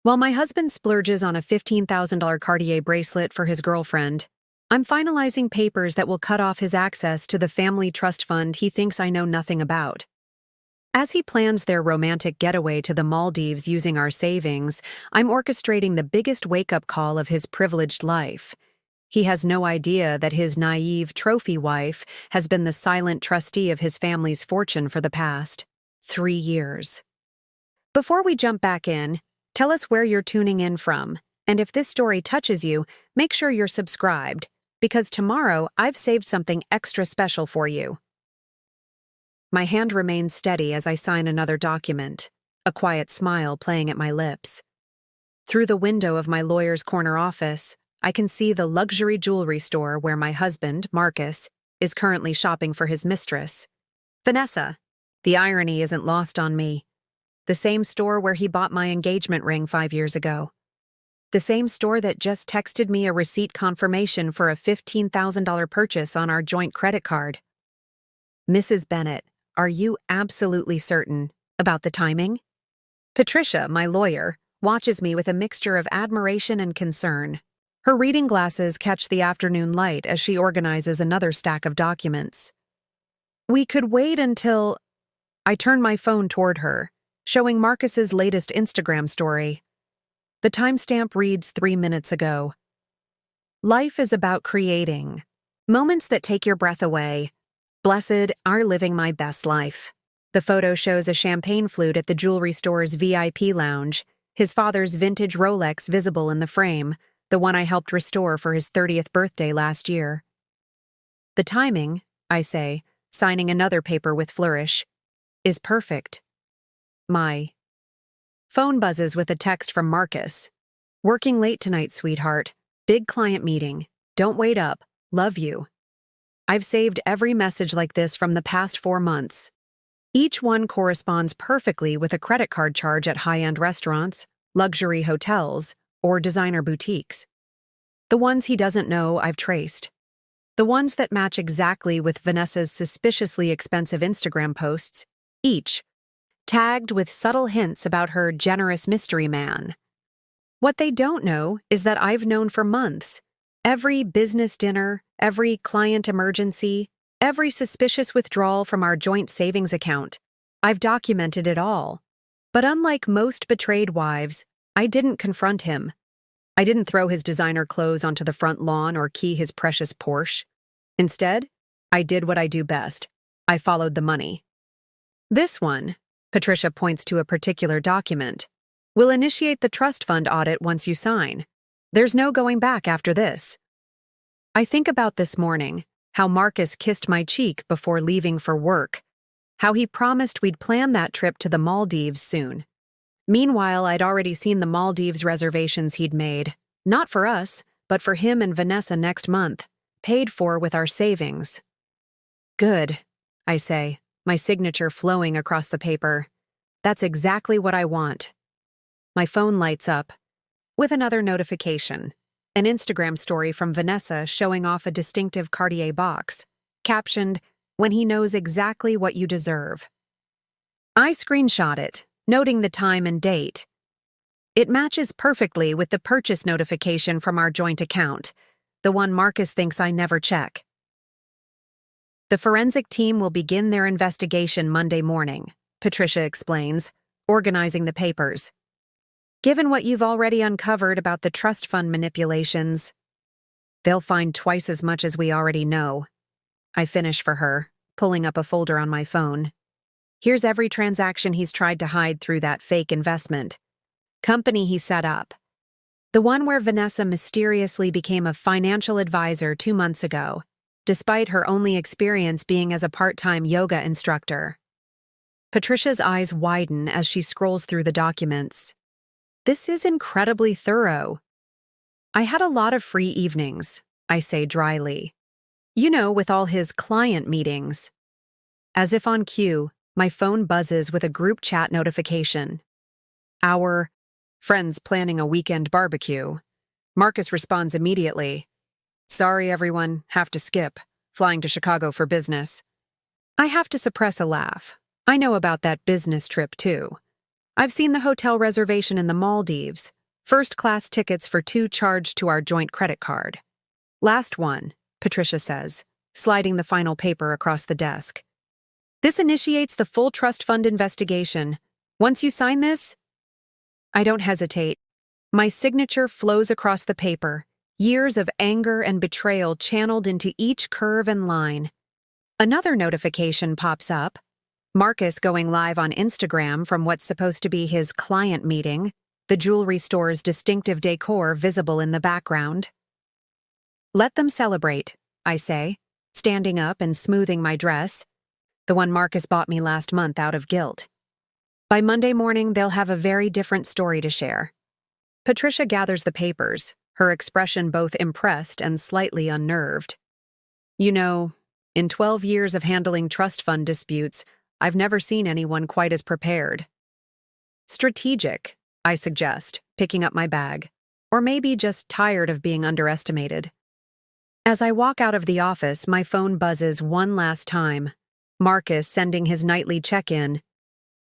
While my husband splurges on a $15,000 Cartier bracelet for his girlfriend, I'm finalizing papers that will cut off his access to the family trust fund he thinks I know nothing about. As he plans their romantic getaway to the Maldives using our savings, I'm orchestrating the biggest wake-up call of his privileged life. He has no idea that his naive trophy wife has been the silent trustee of his family's fortune for the past 3 years. Before we jump back in, tell us where you're tuning in from, and if this story touches you, make sure you're subscribed, because tomorrow I've saved something extra special for you. My hand remains steady as I sign another document, a quiet smile playing at my lips. Through the window of my lawyer's corner office, I can see the luxury jewelry store where my husband, Marcus, is currently shopping for his mistress, Vanessa. The irony isn't lost on me. The same store where he bought my engagement ring 5 years ago. The same store that just texted me a receipt confirmation for a $15,000 purchase on our joint credit card. Mrs. Bennett, are you absolutely certain about the timing? Patricia, my lawyer, watches me with a mixture of admiration and concern. Her reading glasses catch the afternoon light as she organizes another stack of documents. We could wait until... I turn my phone toward her, showing Marcus's latest Instagram story. The timestamp reads 3 minutes ago. Life is about creating moments that take your breath away. Blessed are living my best life. The photo shows a champagne flute at the jewelry store's VIP lounge, his father's vintage Rolex visible in the frame, the one I helped restore for his 30th birthday last year. The timing, I say, signing another paper with flourish, is perfect. My phone buzzes with a text from Marcus. Working late tonight, sweetheart. Big client meeting. Don't wait up. Love you. I've saved every message like this from the past 4 months. Each one corresponds perfectly with a credit card charge at high-end restaurants, luxury hotels, or designer boutiques. The ones he doesn't know, I've traced. The ones that match exactly with Vanessa's suspiciously expensive Instagram posts, each tagged with subtle hints about her generous mystery man. What they don't know is that I've known for months. Every business dinner, every client emergency, every suspicious withdrawal from our joint savings account. I've documented it all. But unlike most betrayed wives, I didn't confront him. I didn't throw his designer clothes onto the front lawn or key his precious Porsche. Instead, I did what I do best. I followed the money. This one, Patricia points to a particular document, will initiate the trust fund audit once you sign. There's no going back after this. I think about this morning, how Marcus kissed my cheek before leaving for work, how he promised we'd plan that trip to the Maldives soon. Meanwhile, I'd already seen the Maldives reservations he'd made, not for us, but for him and Vanessa next month, paid for with our savings. Good, I say, my signature flowing across the paper. That's exactly what I want. My phone lights up with another notification, an Instagram story from Vanessa showing off a distinctive Cartier box, captioned, "When he knows exactly what you deserve." I screenshot it, noting the time and date. It matches perfectly with the purchase notification from our joint account, the one Marcus thinks I never check. The forensic team will begin their investigation Monday morning, Patricia explains, organizing the papers. Given what you've already uncovered about the trust fund manipulations, they'll find twice as much as we already know. I finish for her, pulling up a folder on my phone. Here's every transaction he's tried to hide through that fake investment. Company he set up. The one where Vanessa mysteriously became a financial advisor 2 months ago, despite her only experience being as a part-time yoga instructor. Patricia's eyes widen as she scrolls through the documents. This is incredibly thorough. I had a lot of free evenings, I say dryly. You know, with all his client meetings. As if on cue, my phone buzzes with a group chat notification. Our friends planning a weekend barbecue. Marcus responds immediately. Sorry, everyone, have to skip. Flying to Chicago for business. I have to suppress a laugh. I know about that business trip, too. I've seen the hotel reservation in the Maldives, First-class tickets for 2 charged to our joint credit card. Last one, Patricia says, sliding the final paper across the desk. This initiates the full trust fund investigation. Once you sign this, I don't hesitate. My signature flows across the paper, years of anger and betrayal channeled into each curve and line. Another notification pops up. Marcus going live on Instagram from what's supposed to be his client meeting, the jewelry store's distinctive decor visible in the background. Let them celebrate, I say, standing up and smoothing my dress, the one Marcus bought me last month out of guilt. By Monday morning, they'll have a very different story to share. Patricia gathers the papers, her expression both impressed and slightly unnerved. You know, in 12 years of handling trust fund disputes, I've never seen anyone quite as prepared. Strategic, I suggest, picking up my bag, or maybe just tired of being underestimated. As I walk out of the office, my phone buzzes one last time. Marcus sending his nightly check-in.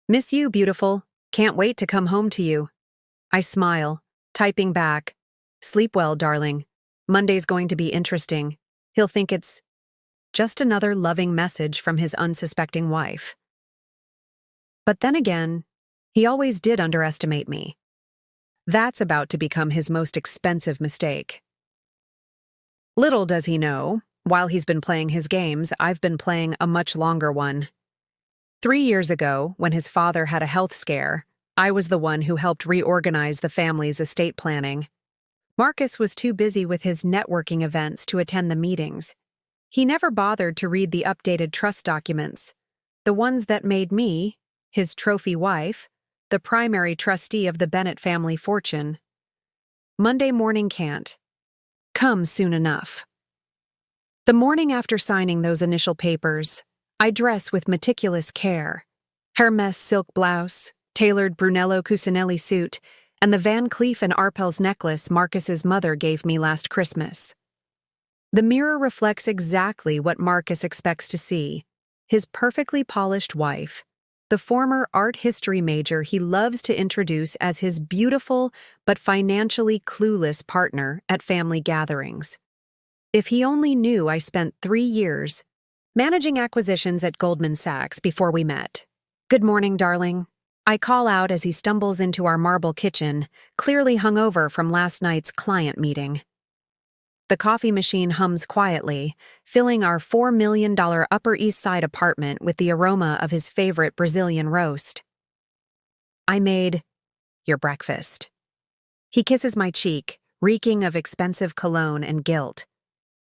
Miss you, beautiful. Can't wait to come home to you. I smile, typing back. Sleep well, darling. Monday's going to be interesting. He'll think it's just another loving message from his unsuspecting wife. But then again, he always did underestimate me. That's about to become his most expensive mistake. Little does he know, while he's been playing his games, I've been playing a much longer one. 3 years ago, when his father had a health scare, I was the one who helped reorganize the family's estate planning. Marcus was too busy with his networking events to attend the meetings. He never bothered to read the updated trust documents, the ones that made me, his trophy wife, the primary trustee of the Bennett family fortune. Monday morning can't come soon enough. The morning after signing those initial papers, I dress with meticulous care. Hermes silk blouse, tailored Brunello Cucinelli suit, and the Van Cleef & Arpels necklace Marcus's mother gave me last Christmas. The mirror reflects exactly what Marcus expects to see: his perfectly polished wife, the former art history major he loves to introduce as his beautiful but financially clueless partner at family gatherings. If he only knew I spent 3 years managing acquisitions at Goldman Sachs before we met. Good morning, darling. I call out as he stumbles into our marble kitchen, clearly hungover from last night's client meeting. The coffee machine hums quietly, filling our $4 million Upper East Side apartment with the aroma of his favorite Brazilian roast. I made your breakfast. He kisses my cheek, reeking of expensive cologne and guilt.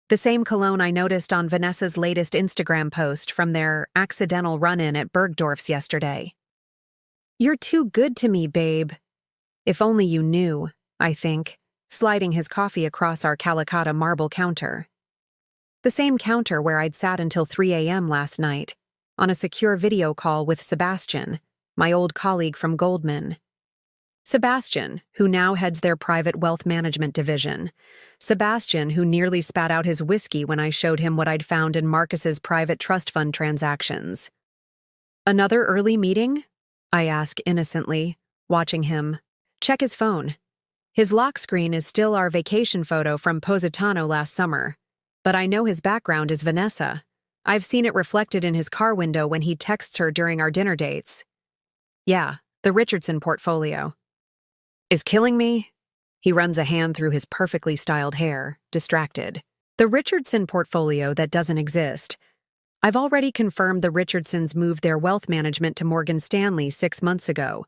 The same cologne I noticed on Vanessa's latest Instagram post from their accidental run-in at Bergdorf's yesterday. You're too good to me, babe. If only you knew, I think, sliding his coffee across our Calicut marble counter. The same counter where I'd sat until 3 a.m. last night, on a secure video call with Sebastian, my old colleague from Goldman. Sebastian, who now heads their private wealth management division. Sebastian, who nearly spat out his whiskey when I showed him what I'd found in Marcus's private trust fund transactions. Another early meeting? I ask innocently, watching him check his phone. His lock screen is still our vacation photo from Positano last summer, but I know his background is Vanessa. I've seen it reflected in his car window when he texts her during our dinner dates. Yeah, the Richardson portfolio. Is killing me? He runs a hand through his perfectly styled hair, distracted. The Richardson portfolio that doesn't exist. I've already confirmed the Richardsons moved their wealth management to Morgan Stanley 6 months ago.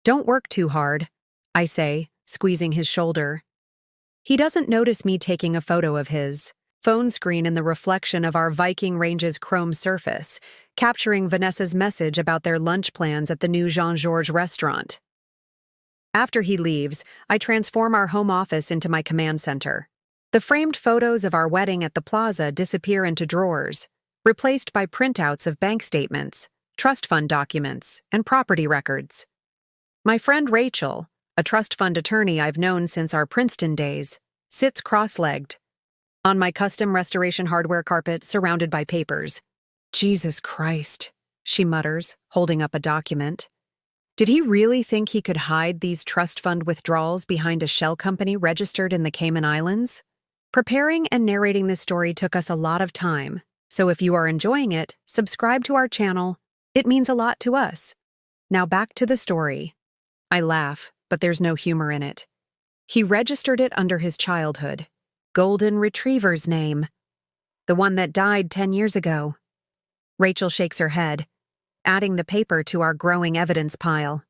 Don't work too hard, I say, squeezing his shoulder. He doesn't notice me taking a photo of his phone screen in the reflection of our Viking Range's chrome surface, capturing Vanessa's message about their lunch plans at the new Jean-Georges restaurant. After he leaves, I transform our home office into my command center. The framed photos of our wedding at the plaza disappear into drawers, replaced by printouts of bank statements, trust fund documents, and property records. My friend Rachel, a trust fund attorney I've known since our Princeton days, sits cross-legged on my custom restoration hardware carpet surrounded by papers. Jesus Christ, she mutters, holding up a document. Did he really think he could hide these trust fund withdrawals behind a shell company registered in the Cayman Islands? Preparing and narrating this story took us a lot of time, so if you are enjoying it, subscribe to our channel. It means a lot to us. Now back to the story. I laugh, but there's no humor in it. He registered it under his childhood. Golden Retriever's name. The one that died 10 years ago. Rachel shakes her head, adding the paper to our growing evidence pile.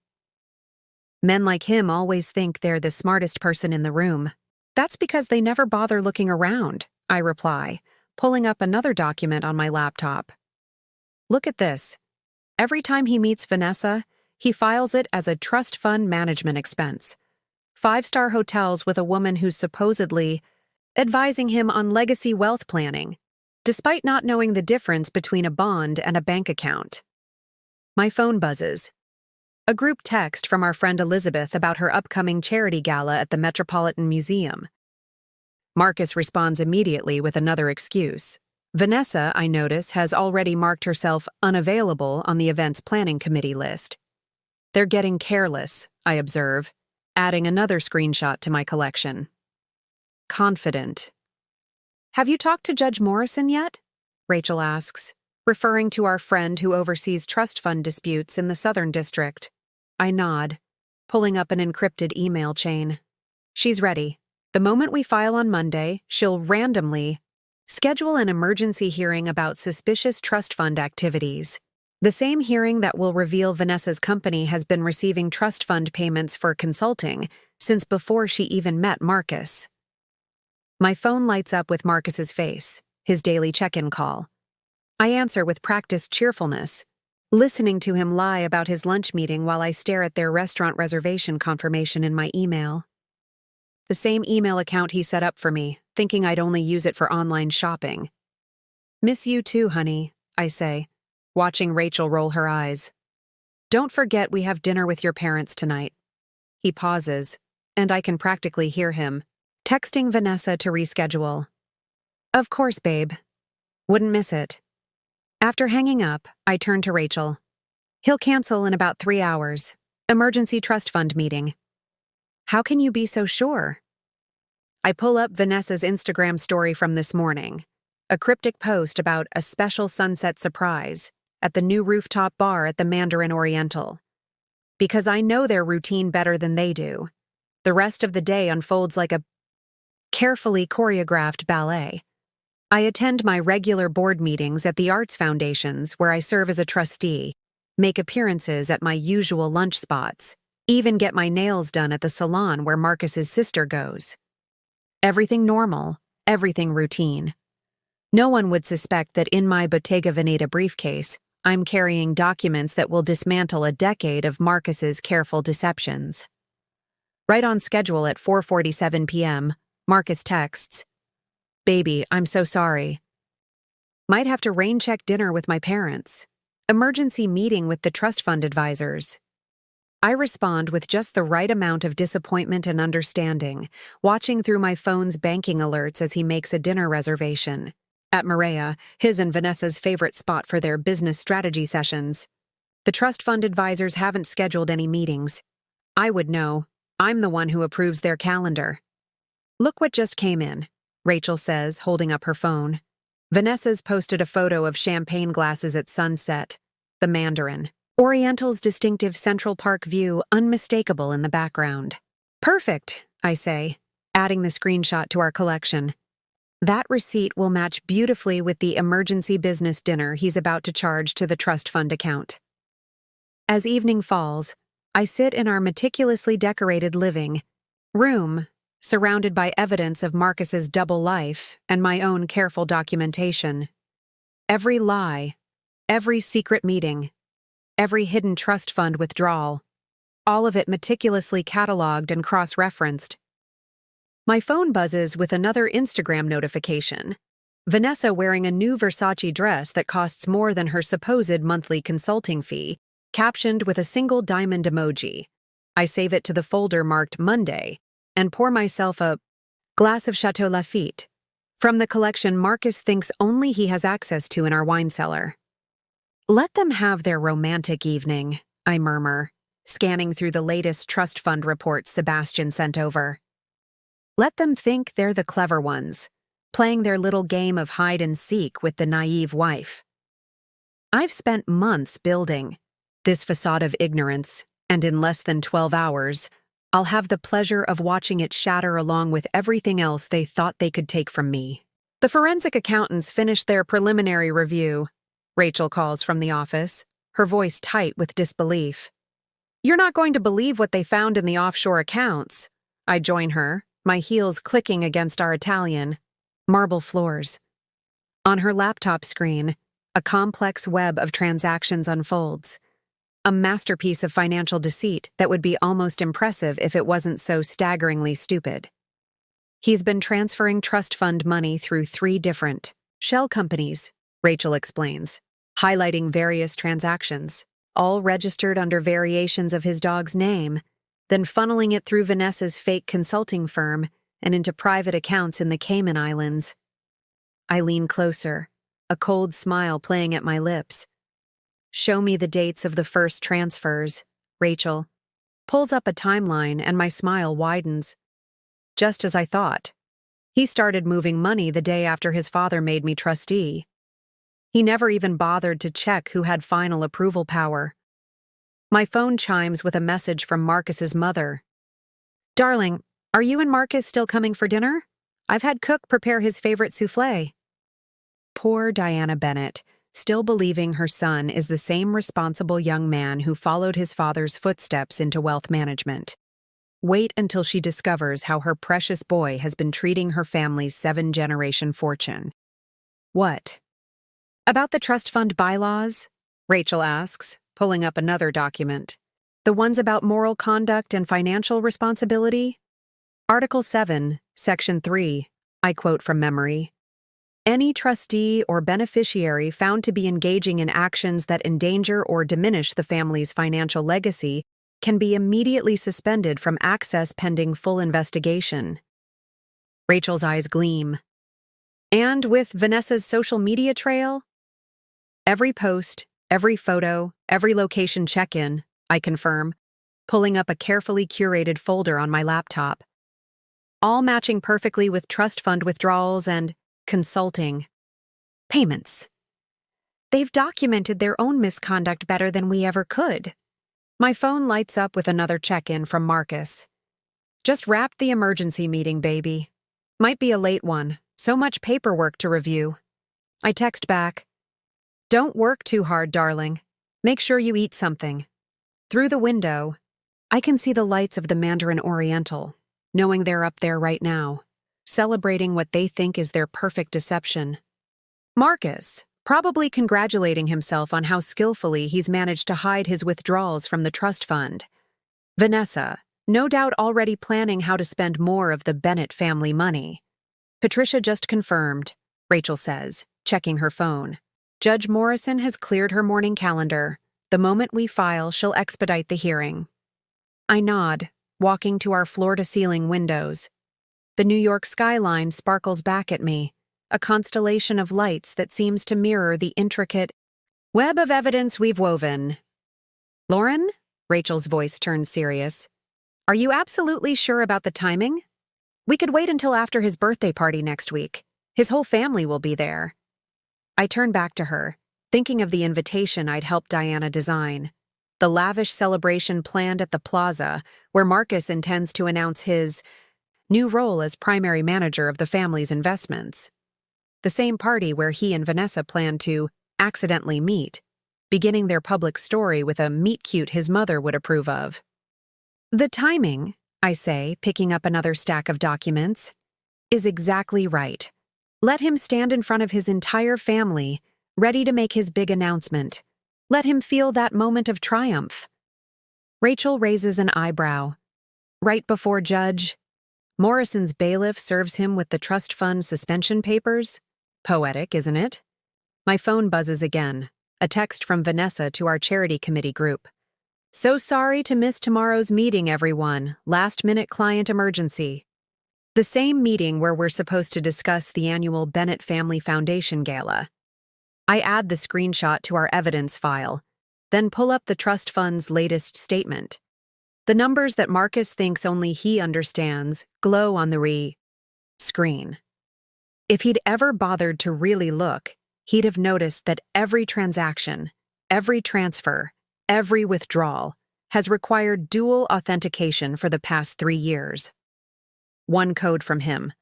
Men like him always think they're the smartest person in the room. That's because they never bother looking around, I reply, pulling up another document on my laptop. Look at this. Every time he meets Vanessa, he files it as a trust fund management expense. 5-star hotels with a woman who's supposedly advising him on legacy wealth planning, despite not knowing the difference between a bond and a bank account. My phone buzzes. A group text from our friend Elizabeth about her upcoming charity gala at the Metropolitan Museum. Marcus responds immediately with another excuse. Vanessa, I notice, has already marked herself unavailable on the event's planning committee list. They're getting careless, I observe, adding another screenshot to my collection. Confident. Have you talked to Judge Morrison yet? Rachel asks, referring to our friend who oversees trust fund disputes in the Southern District. I nod, pulling up an encrypted email chain. She's ready. The moment we file on Monday, she'll randomly schedule an emergency hearing about suspicious trust fund activities. The same hearing that will reveal Vanessa's company has been receiving trust fund payments for consulting since before she even met Marcus. My phone lights up with Marcus's face, his daily check-in call. I answer with practiced cheerfulness, listening to him lie about his lunch meeting while I stare at their restaurant reservation confirmation in my email. The same email account he set up for me, thinking I'd only use it for online shopping. Miss you too, honey, I say, watching Rachel roll her eyes. Don't forget we have dinner with your parents tonight. He pauses, and I can practically hear him, texting Vanessa to reschedule. Of course, babe. Wouldn't miss it. After hanging up, I turn to Rachel. He'll cancel in about 3 hours. Emergency trust fund meeting. How can you be so sure? I pull up Vanessa's Instagram story from this morning, a cryptic post about a special sunset surprise at the new rooftop bar at the Mandarin Oriental. Because I know their routine better than they do, the rest of the day unfolds like a carefully choreographed ballet. I attend my regular board meetings at the Arts Foundations where I serve as a trustee, make appearances at my usual lunch spots, even get my nails done at the salon where Marcus's sister goes. Everything normal, everything routine. No one would suspect that in my Bottega Veneta briefcase, I'm carrying documents that will dismantle a decade of Marcus's careful deceptions. Right on schedule at 4:47 p.m., Marcus texts, Baby, I'm so sorry. Might have to rain-check dinner with my parents. Emergency meeting with the trust fund advisors. I respond with just the right amount of disappointment and understanding, watching through my phone's banking alerts as he makes a dinner reservation. At Maria, his and Vanessa's favorite spot for their business strategy sessions. The trust fund advisors haven't scheduled any meetings. I would know. I'm the one who approves their calendar. Look what just came in, Rachel says, holding up her phone. Vanessa's posted a photo of champagne glasses at sunset, the Mandarin. Oriental's distinctive Central Park view unmistakable in the background. Perfect, I say, adding the screenshot to our collection. That receipt will match beautifully with the emergency business dinner he's about to charge to the trust fund account. As evening falls, I sit in our meticulously decorated living room, surrounded by evidence of Marcus's double life and my own careful documentation. Every lie, every secret meeting, every hidden trust fund withdrawal, all of it meticulously cataloged and cross-referenced. My phone buzzes with another Instagram notification. Vanessa wearing a new Versace dress that costs more than her supposed monthly consulting fee, captioned with a single diamond emoji. I save it to the folder marked Monday and pour myself a glass of Chateau Lafite from the collection Marcus thinks only he has access to in our wine cellar. Let them have their romantic evening, I murmur, scanning through the latest trust fund reports Sebastian sent over. Let them think they're the clever ones, playing their little game of hide and seek with the naive wife. I've spent months building this facade of ignorance, and in less than 12 hours, I'll have the pleasure of watching it shatter along with everything else they thought they could take from me. The forensic accountants finished their preliminary review. Rachel calls from the office, her voice tight with disbelief. You're not going to believe what they found in the offshore accounts. I join her, my heels clicking against our Italian marble floors. On her laptop screen, a complex web of transactions unfolds. A masterpiece of financial deceit that would be almost impressive if it wasn't so staggeringly stupid. He's been transferring trust fund money through 3 different shell companies, Rachel explains, highlighting various transactions, all registered under variations of his dog's name, then funneling it through Vanessa's fake consulting firm and into private accounts in the Cayman Islands. I lean closer, a cold smile playing at my lips. Show me the dates of the first transfers, Rachel. Pulls up a timeline and my smile widens. Just as I thought. He started moving money the day after his father made me trustee. He never even bothered to check who had final approval power. My phone chimes with a message from Marcus's mother. Darling, are you and Marcus still coming for dinner? I've had Cook prepare his favorite souffle. Poor Diana Bennett, still believing her son is the same responsible young man who followed his father's footsteps into wealth management. Wait until she discovers how her precious boy has been treating her family's 7-generation fortune. What? About the trust fund bylaws? Rachel asks, pulling up another document. The ones about moral conduct and financial responsibility? Article 7, Section 3, I quote from memory. Any trustee or beneficiary found to be engaging in actions that endanger or diminish the family's financial legacy can be immediately suspended from access pending full investigation. Rachel's eyes gleam. And with Vanessa's social media trail? Every post, every photo, every location check-in, I confirm, pulling up a carefully curated folder on my laptop. All matching perfectly with trust fund withdrawals and consulting payments. They've documented their own misconduct better than we ever could. My phone lights up with another check-in from Marcus. Just wrapped the emergency meeting, baby. Might be a late one, so much paperwork to review. I text back. Don't work too hard, darling. Make sure you eat something. Through the window, I can see the lights of the Mandarin Oriental, knowing they're up there right now, celebrating what they think is their perfect deception. Marcus, probably congratulating himself on how skillfully he's managed to hide his withdrawals from the trust fund. Vanessa, no doubt already planning how to spend more of the Bennett family money. Patricia just confirmed, Rachel says, checking her phone. Judge Morrison has cleared her morning calendar. The moment we file, she'll expedite the hearing. I nod, walking to our floor-to-ceiling windows. The New York skyline sparkles back at me, a constellation of lights that seems to mirror the intricate web of evidence we've woven. Lauren? Rachel's voice turned serious. Are you absolutely sure about the timing? We could wait until after his birthday party next week. His whole family will be there. I turn back to her, thinking of the invitation I'd helped Diana design. The lavish celebration planned at the plaza, where Marcus intends to announce his new role as primary manager of the family's investments. The same party where he and Vanessa plan to accidentally meet, beginning their public story with a meet-cute his mother would approve of. The timing, I say, picking up another stack of documents, is exactly right. Let him stand in front of his entire family, ready to make his big announcement. Let him feel that moment of triumph. Rachel raises an eyebrow. Right before Judge Morrison's bailiff serves him with the trust fund suspension papers? Poetic, isn't it? My phone buzzes again, a text from Vanessa to our charity committee group. So sorry to miss tomorrow's meeting, everyone. Last-minute client emergency. The same meeting where we're supposed to discuss the annual Bennett Family Foundation Gala. I add the screenshot to our evidence file, then pull up the trust fund's latest statement. The numbers that Marcus thinks only he understands glow on the screen. If he'd ever bothered to really look, he'd have noticed that every transaction, every transfer, every withdrawal has required dual authentication for the past 3 years. One code from him,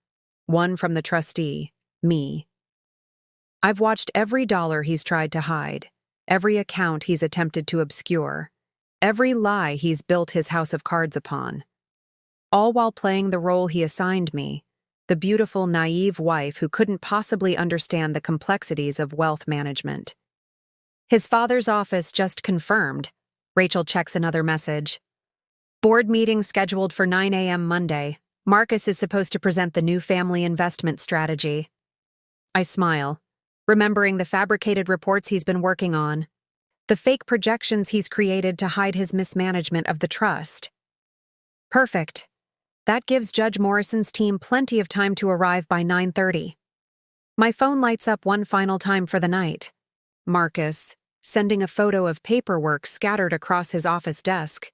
one from the trustee, me. I've watched every dollar he's tried to hide, every account he's attempted to obscure, every lie he's built his house of cards upon. All while playing the role he assigned me, the beautiful, naive wife who couldn't possibly understand the complexities of wealth management. His father's office just confirmed. Rachel checks another message. Board meeting scheduled for 9 a.m. Monday. Marcus is supposed to present the new family investment strategy. I smile, remembering the fabricated reports he's been working on, the fake projections he's created to hide his mismanagement of the trust. Perfect. That gives Judge Morrison's team plenty of time to arrive by 9:30. My phone lights up one final time for the night. Marcus, sending a photo of paperwork scattered across his office desk.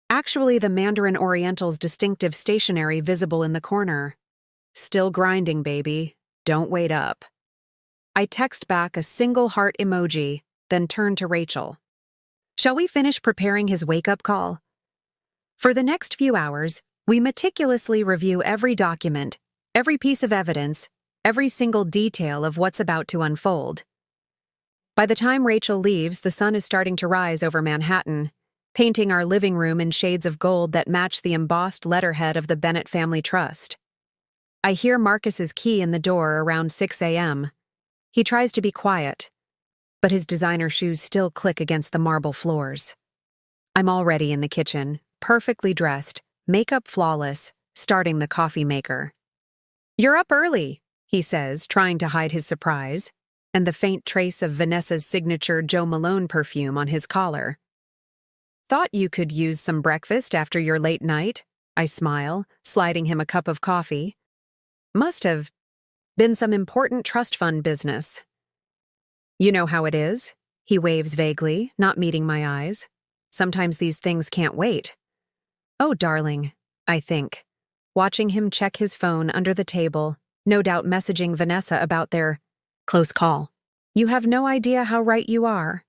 Actually, the Mandarin Oriental's distinctive stationery visible in the corner. Still grinding, baby. Don't wait up. I text back a single heart emoji, then turn to Rachel. Shall we finish preparing his wake-up call? For the next few hours, we meticulously review every document, every piece of evidence, every single detail of what's about to unfold. By the time Rachel leaves, the sun is starting to rise over Manhattan, painting our living room in shades of gold that match the embossed letterhead of the Bennett Family Trust. I hear Marcus's key in the door around 6 a.m. He tries to be quiet, but his designer shoes still click against the marble floors. I'm already in the kitchen, perfectly dressed, makeup flawless, starting the coffee maker. "You're up early," he says, trying to hide his surprise, and the faint trace of Vanessa's signature Joe Malone perfume on his collar. "Thought you could use some breakfast after your late night," I smile, sliding him a cup of coffee. "Must have been some important trust fund business." "You know how it is," he waves vaguely, not meeting my eyes. "Sometimes these things can't wait." "Oh, darling," I think, watching him check his phone under the table, no doubt messaging Vanessa about their close call. "You have no idea how right you are.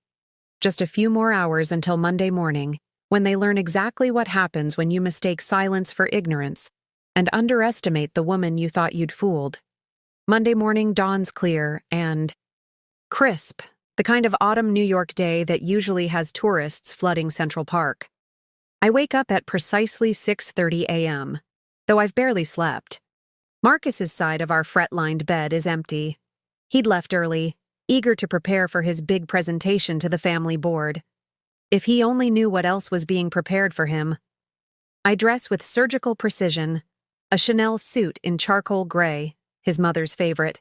Just a few more hours until Monday morning, when they learn exactly what happens when you mistake silence for ignorance and underestimate the woman you thought you'd fooled. Monday morning dawns clear and crisp, the kind of autumn New York day that usually has tourists flooding Central Park. I wake up at precisely 6:30 a.m., though I've barely slept. Marcus's side of our fret-lined bed is empty. He'd left early, eager to prepare for his big presentation to the family board. If he only knew what else was being prepared for him. I dress with surgical precision, a Chanel suit in charcoal gray, his mother's favorite.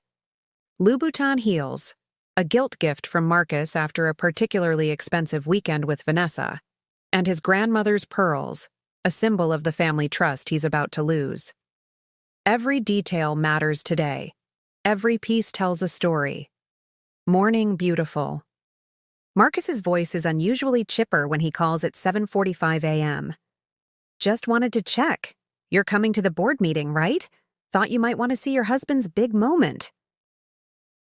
Louboutin heels, a guilt gift from Marcus after a particularly expensive weekend with Vanessa, and his grandmother's pearls, a symbol of the family trust he's about to lose. Every detail matters today. Every piece tells a story. Morning beautiful. Marcus's voice is unusually chipper when he calls at 7:45 a.m. "Just wanted to check. You're coming to the board meeting, right? Thought you might want to see your husband's big moment."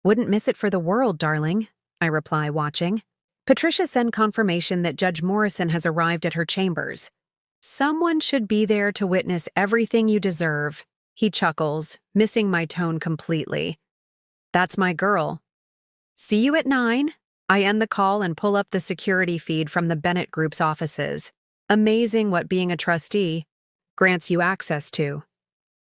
"Wouldn't miss it for the world, darling," I reply, watching. Patricia sent confirmation that Judge Morrison has arrived at her chambers. "Someone should be there to witness everything you deserve," he chuckles, missing my tone completely. "That's my girl." "See you at 9. I end the call and pull up the security feed from the Bennett Group's offices. Amazing what being a trustee grants you access to.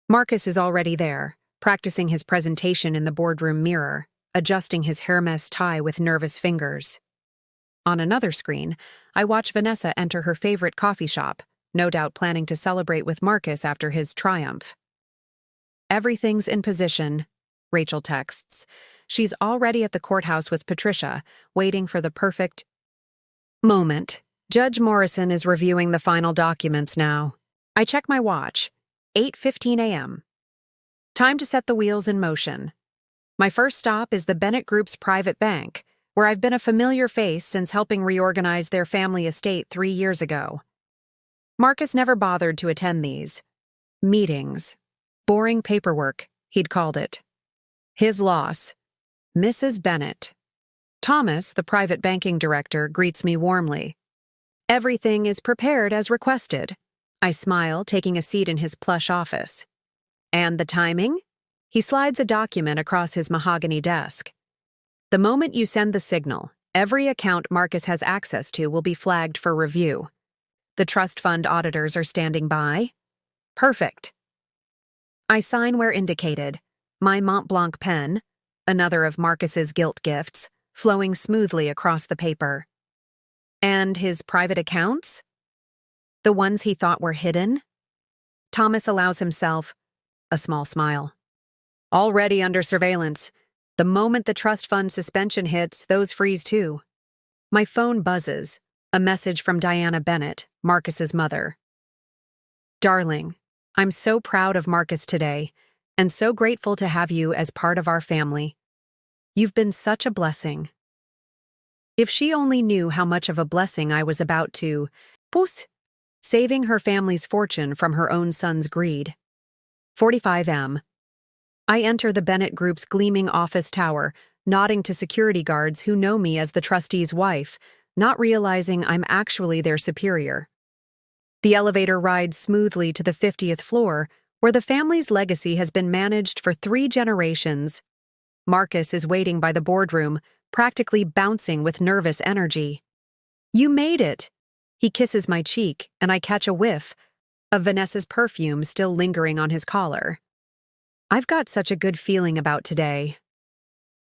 Marcus is already there, practicing his presentation in the boardroom mirror, adjusting his Hermes tie with nervous fingers. On another screen, I watch Vanessa enter her favorite coffee shop, no doubt planning to celebrate with Marcus after his triumph. "Everything's in position," Rachel texts. She's already at the courthouse with Patricia, waiting for the perfect moment. Judge Morrison is reviewing the final documents now. I check my watch. 8:15 a.m. Time to set the wheels in motion. My first stop is the Bennett Group's private bank, where I've been a familiar face since helping reorganize their family estate 3 years ago. Marcus never bothered to attend these meetings. Boring paperwork, he'd called it. His loss. Mrs. Bennett. Thomas, the private banking director, greets me warmly. Everything is prepared as requested. I smile, taking a seat in his plush office. And the timing? He slides a document across his mahogany desk. The moment you send the signal, every account Marcus has access to will be flagged for review. The trust fund auditors are standing by. Perfect. I sign where indicated, my Mont Blanc pen, another of Marcus's gilt gifts, flowing smoothly across the paper. And his private accounts? The ones he thought were hidden? Thomas allows himself a small smile. Already under surveillance. The moment the trust fund suspension hits, those freeze too. My phone buzzes. A message from Diana Bennett, Marcus's mother. Darling, I'm so proud of Marcus today, and so grateful to have you as part of our family. You've been such a blessing. If she only knew how much of a blessing I was about to saving her family's fortune from her own son's greed. 45M. I enter the Bennett Group's gleaming office tower, nodding to security guards who know me as the trustee's wife, not realizing I'm actually their superior. The elevator rides smoothly to the 50th floor, where the family's legacy has been managed for 3 generations. Marcus is waiting by the boardroom, practically bouncing with nervous energy. You made it! He kisses my cheek, and I catch a whiff of Vanessa's perfume still lingering on his collar. I've got such a good feeling about today.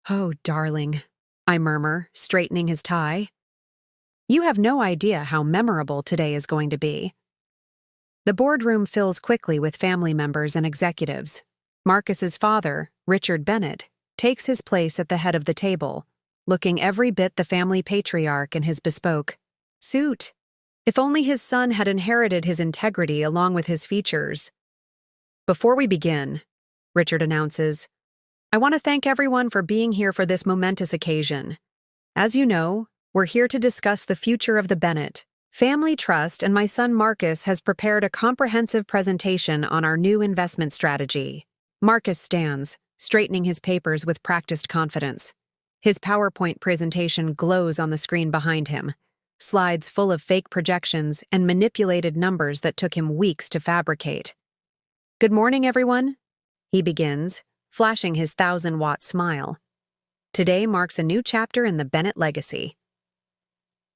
Oh, darling, I murmur, straightening his tie. You have no idea how memorable today is going to be. The boardroom fills quickly with family members and executives. Marcus's father, Richard Bennett, takes his place at the head of the table, looking every bit the family patriarch in his bespoke suit. If only his son had inherited his integrity along with his features. Before we begin, Richard announces, I want to thank everyone for being here for this momentous occasion. As you know, we're here to discuss the future of the Bennett Family Trust, and my son Marcus has prepared a comprehensive presentation on our new investment strategy. Marcus stands, straightening his papers with practiced confidence. His PowerPoint presentation glows on the screen behind him, slides full of fake projections and manipulated numbers that took him weeks to fabricate. Good morning, everyone, he begins, flashing his 1,000-watt smile. Today marks a new chapter in the Bennett legacy.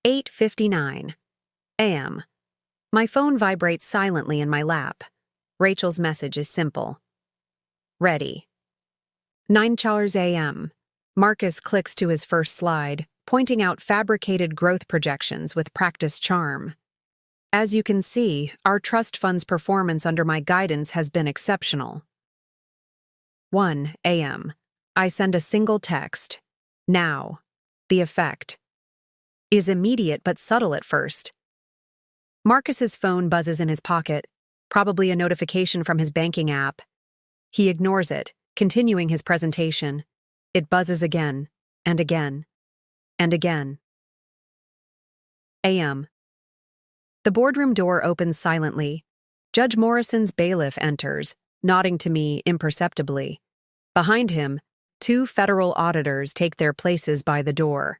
8:59 a.m. My phone vibrates silently in my lap. Rachel's message is simple. Ready. 9:00 a.m. Marcus clicks to his first slide, pointing out fabricated growth projections with practiced charm. As you can see, our trust fund's performance under my guidance has been exceptional. 1 a.m. I send a single text. Now. The effect is immediate but subtle at first. Marcus's phone buzzes in his pocket, probably a notification from his banking app. He ignores it, continuing his presentation. It buzzes again, and again, and again. A.m. The boardroom door opens silently. Judge Morrison's bailiff enters, nodding to me imperceptibly. Behind him, 2 federal auditors take their places by the door.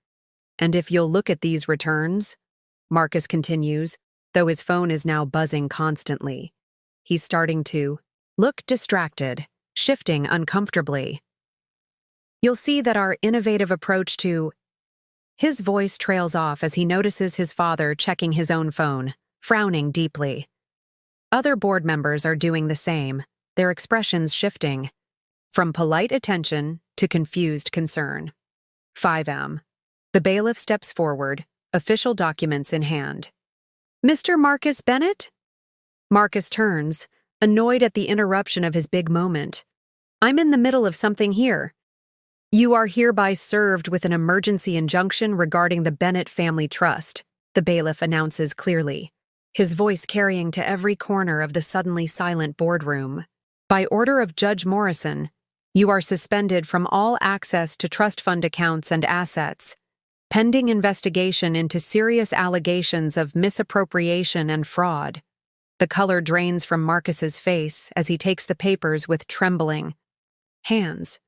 And if you'll look at these returns, Marcus continues, though his phone is now buzzing constantly. He's starting to look distracted, shifting uncomfortably. You'll see that our innovative approach to... His voice trails off as he notices his father checking his own phone, frowning deeply. Other board members are doing the same, their expressions shifting, from polite attention to confused concern. 5M. The bailiff steps forward, official documents in hand. Mr. Marcus Bennett? Marcus turns, annoyed at the interruption of his big moment. I'm in the middle of something here. You are hereby served with an emergency injunction regarding the Bennett Family Trust, the bailiff announces clearly, his voice carrying to every corner of the suddenly silent boardroom. By order of Judge Morrison, you are suspended from all access to trust fund accounts and assets, pending investigation into serious allegations of misappropriation and fraud. The color drains from Marcus's face as he takes the papers with trembling hands.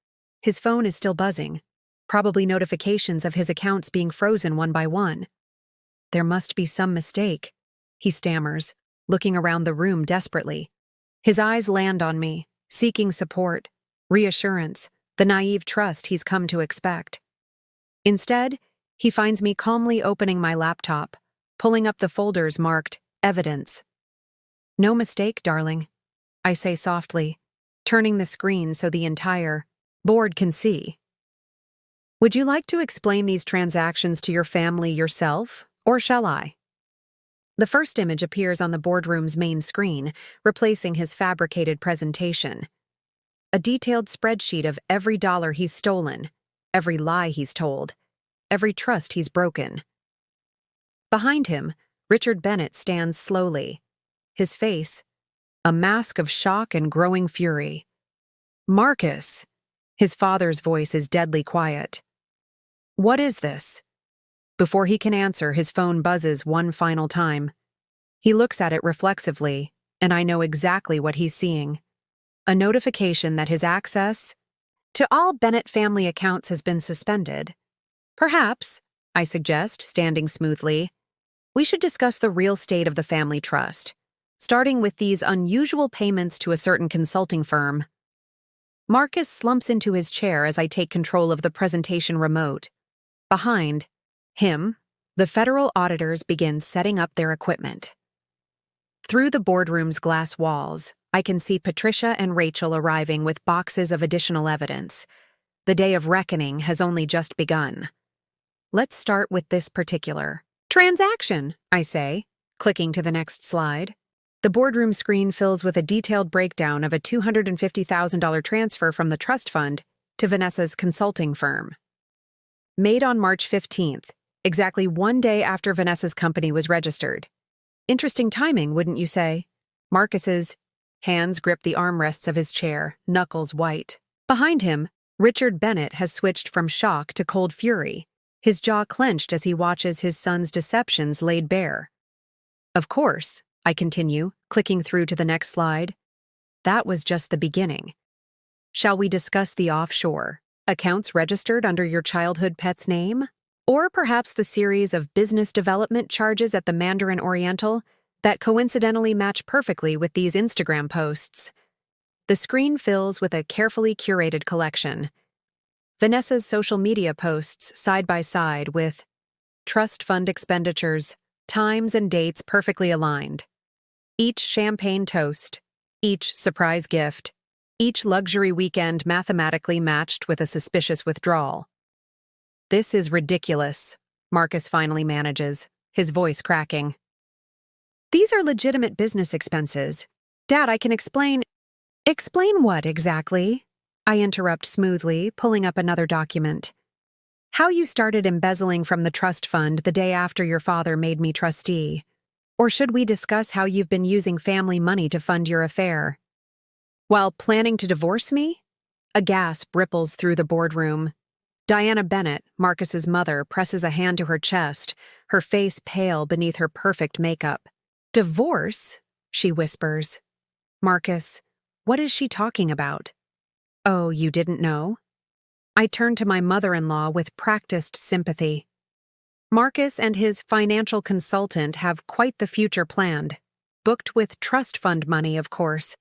His phone is still buzzing, probably notifications of his accounts being frozen one by one. There must be some mistake, he stammers, looking around the room desperately. His eyes land on me, seeking support, reassurance, the naive trust he's come to expect. Instead, he finds me calmly opening my laptop, pulling up the folders marked Evidence. "No mistake, darling," I say softly, turning the screen so the entire board can see. "Would you like to explain these transactions to your family yourself, or shall I?" The first image appears on the boardroom's main screen, replacing his fabricated presentation. A detailed spreadsheet of every dollar he's stolen, every lie he's told, every trust he's broken. Behind him, Richard Bennett stands slowly, his face a mask of shock and growing fury. "Marcus!" His father's voice is deadly quiet. "What is this?" Before he can answer, his phone buzzes one final time. He looks at it reflexively, and I know exactly what he's seeing. A notification that his access to all Bennett family accounts has been suspended. "Perhaps," I suggest, standing smoothly, "we should discuss the real state of the family trust, starting with these unusual payments to a certain consulting firm." Marcus slumps into his chair as I take control of the presentation remote. Behind him, the federal auditors begin setting up their equipment. Through the boardroom's glass walls, I can see Patricia and Rachel arriving with boxes of additional evidence. The day of reckoning has only just begun. Let's start with this particular transaction, I say, clicking to the next slide. The boardroom screen fills with a detailed breakdown of a $250,000 transfer from the trust fund to Vanessa's consulting firm. Made on March 15th, exactly one day after Vanessa's company was registered. Interesting timing, wouldn't you say? Marcus's hands grip the armrests of his chair, knuckles white. Behind him, Richard Bennett has switched from shock to cold fury, his jaw clenched as he watches his son's deceptions laid bare. Of course, I continue, clicking through to the next slide. That was just the beginning. Shall we discuss the offshore accounts registered under your childhood pet's name? Or perhaps the series of business development charges at the Mandarin Oriental that coincidentally match perfectly with these Instagram posts? The screen fills with a carefully curated collection. Vanessa's social media posts side by side with trust fund expenditures, times and dates perfectly aligned. Each champagne toast, each surprise gift, each luxury weekend mathematically matched with a suspicious withdrawal. "This is ridiculous," Marcus finally manages, his voice cracking. "These are legitimate business expenses. Dad, I can explain." "Explain what exactly?" I interrupt smoothly, pulling up another document. "How you started embezzling from the trust fund the day after your father made me trustee. Or should we discuss how you've been using family money to fund your affair?" "While planning to divorce me?" A gasp ripples through the boardroom. Diana Bennett, Marcus's mother, presses a hand to her chest, her face pale beneath her perfect makeup. "Divorce?" she whispers. "Marcus, what is she talking about?" "Oh, you didn't know?" I turn to my mother-in-law with practiced sympathy. "Marcus and his financial consultant have quite the future planned. Booked with trust fund money, of course.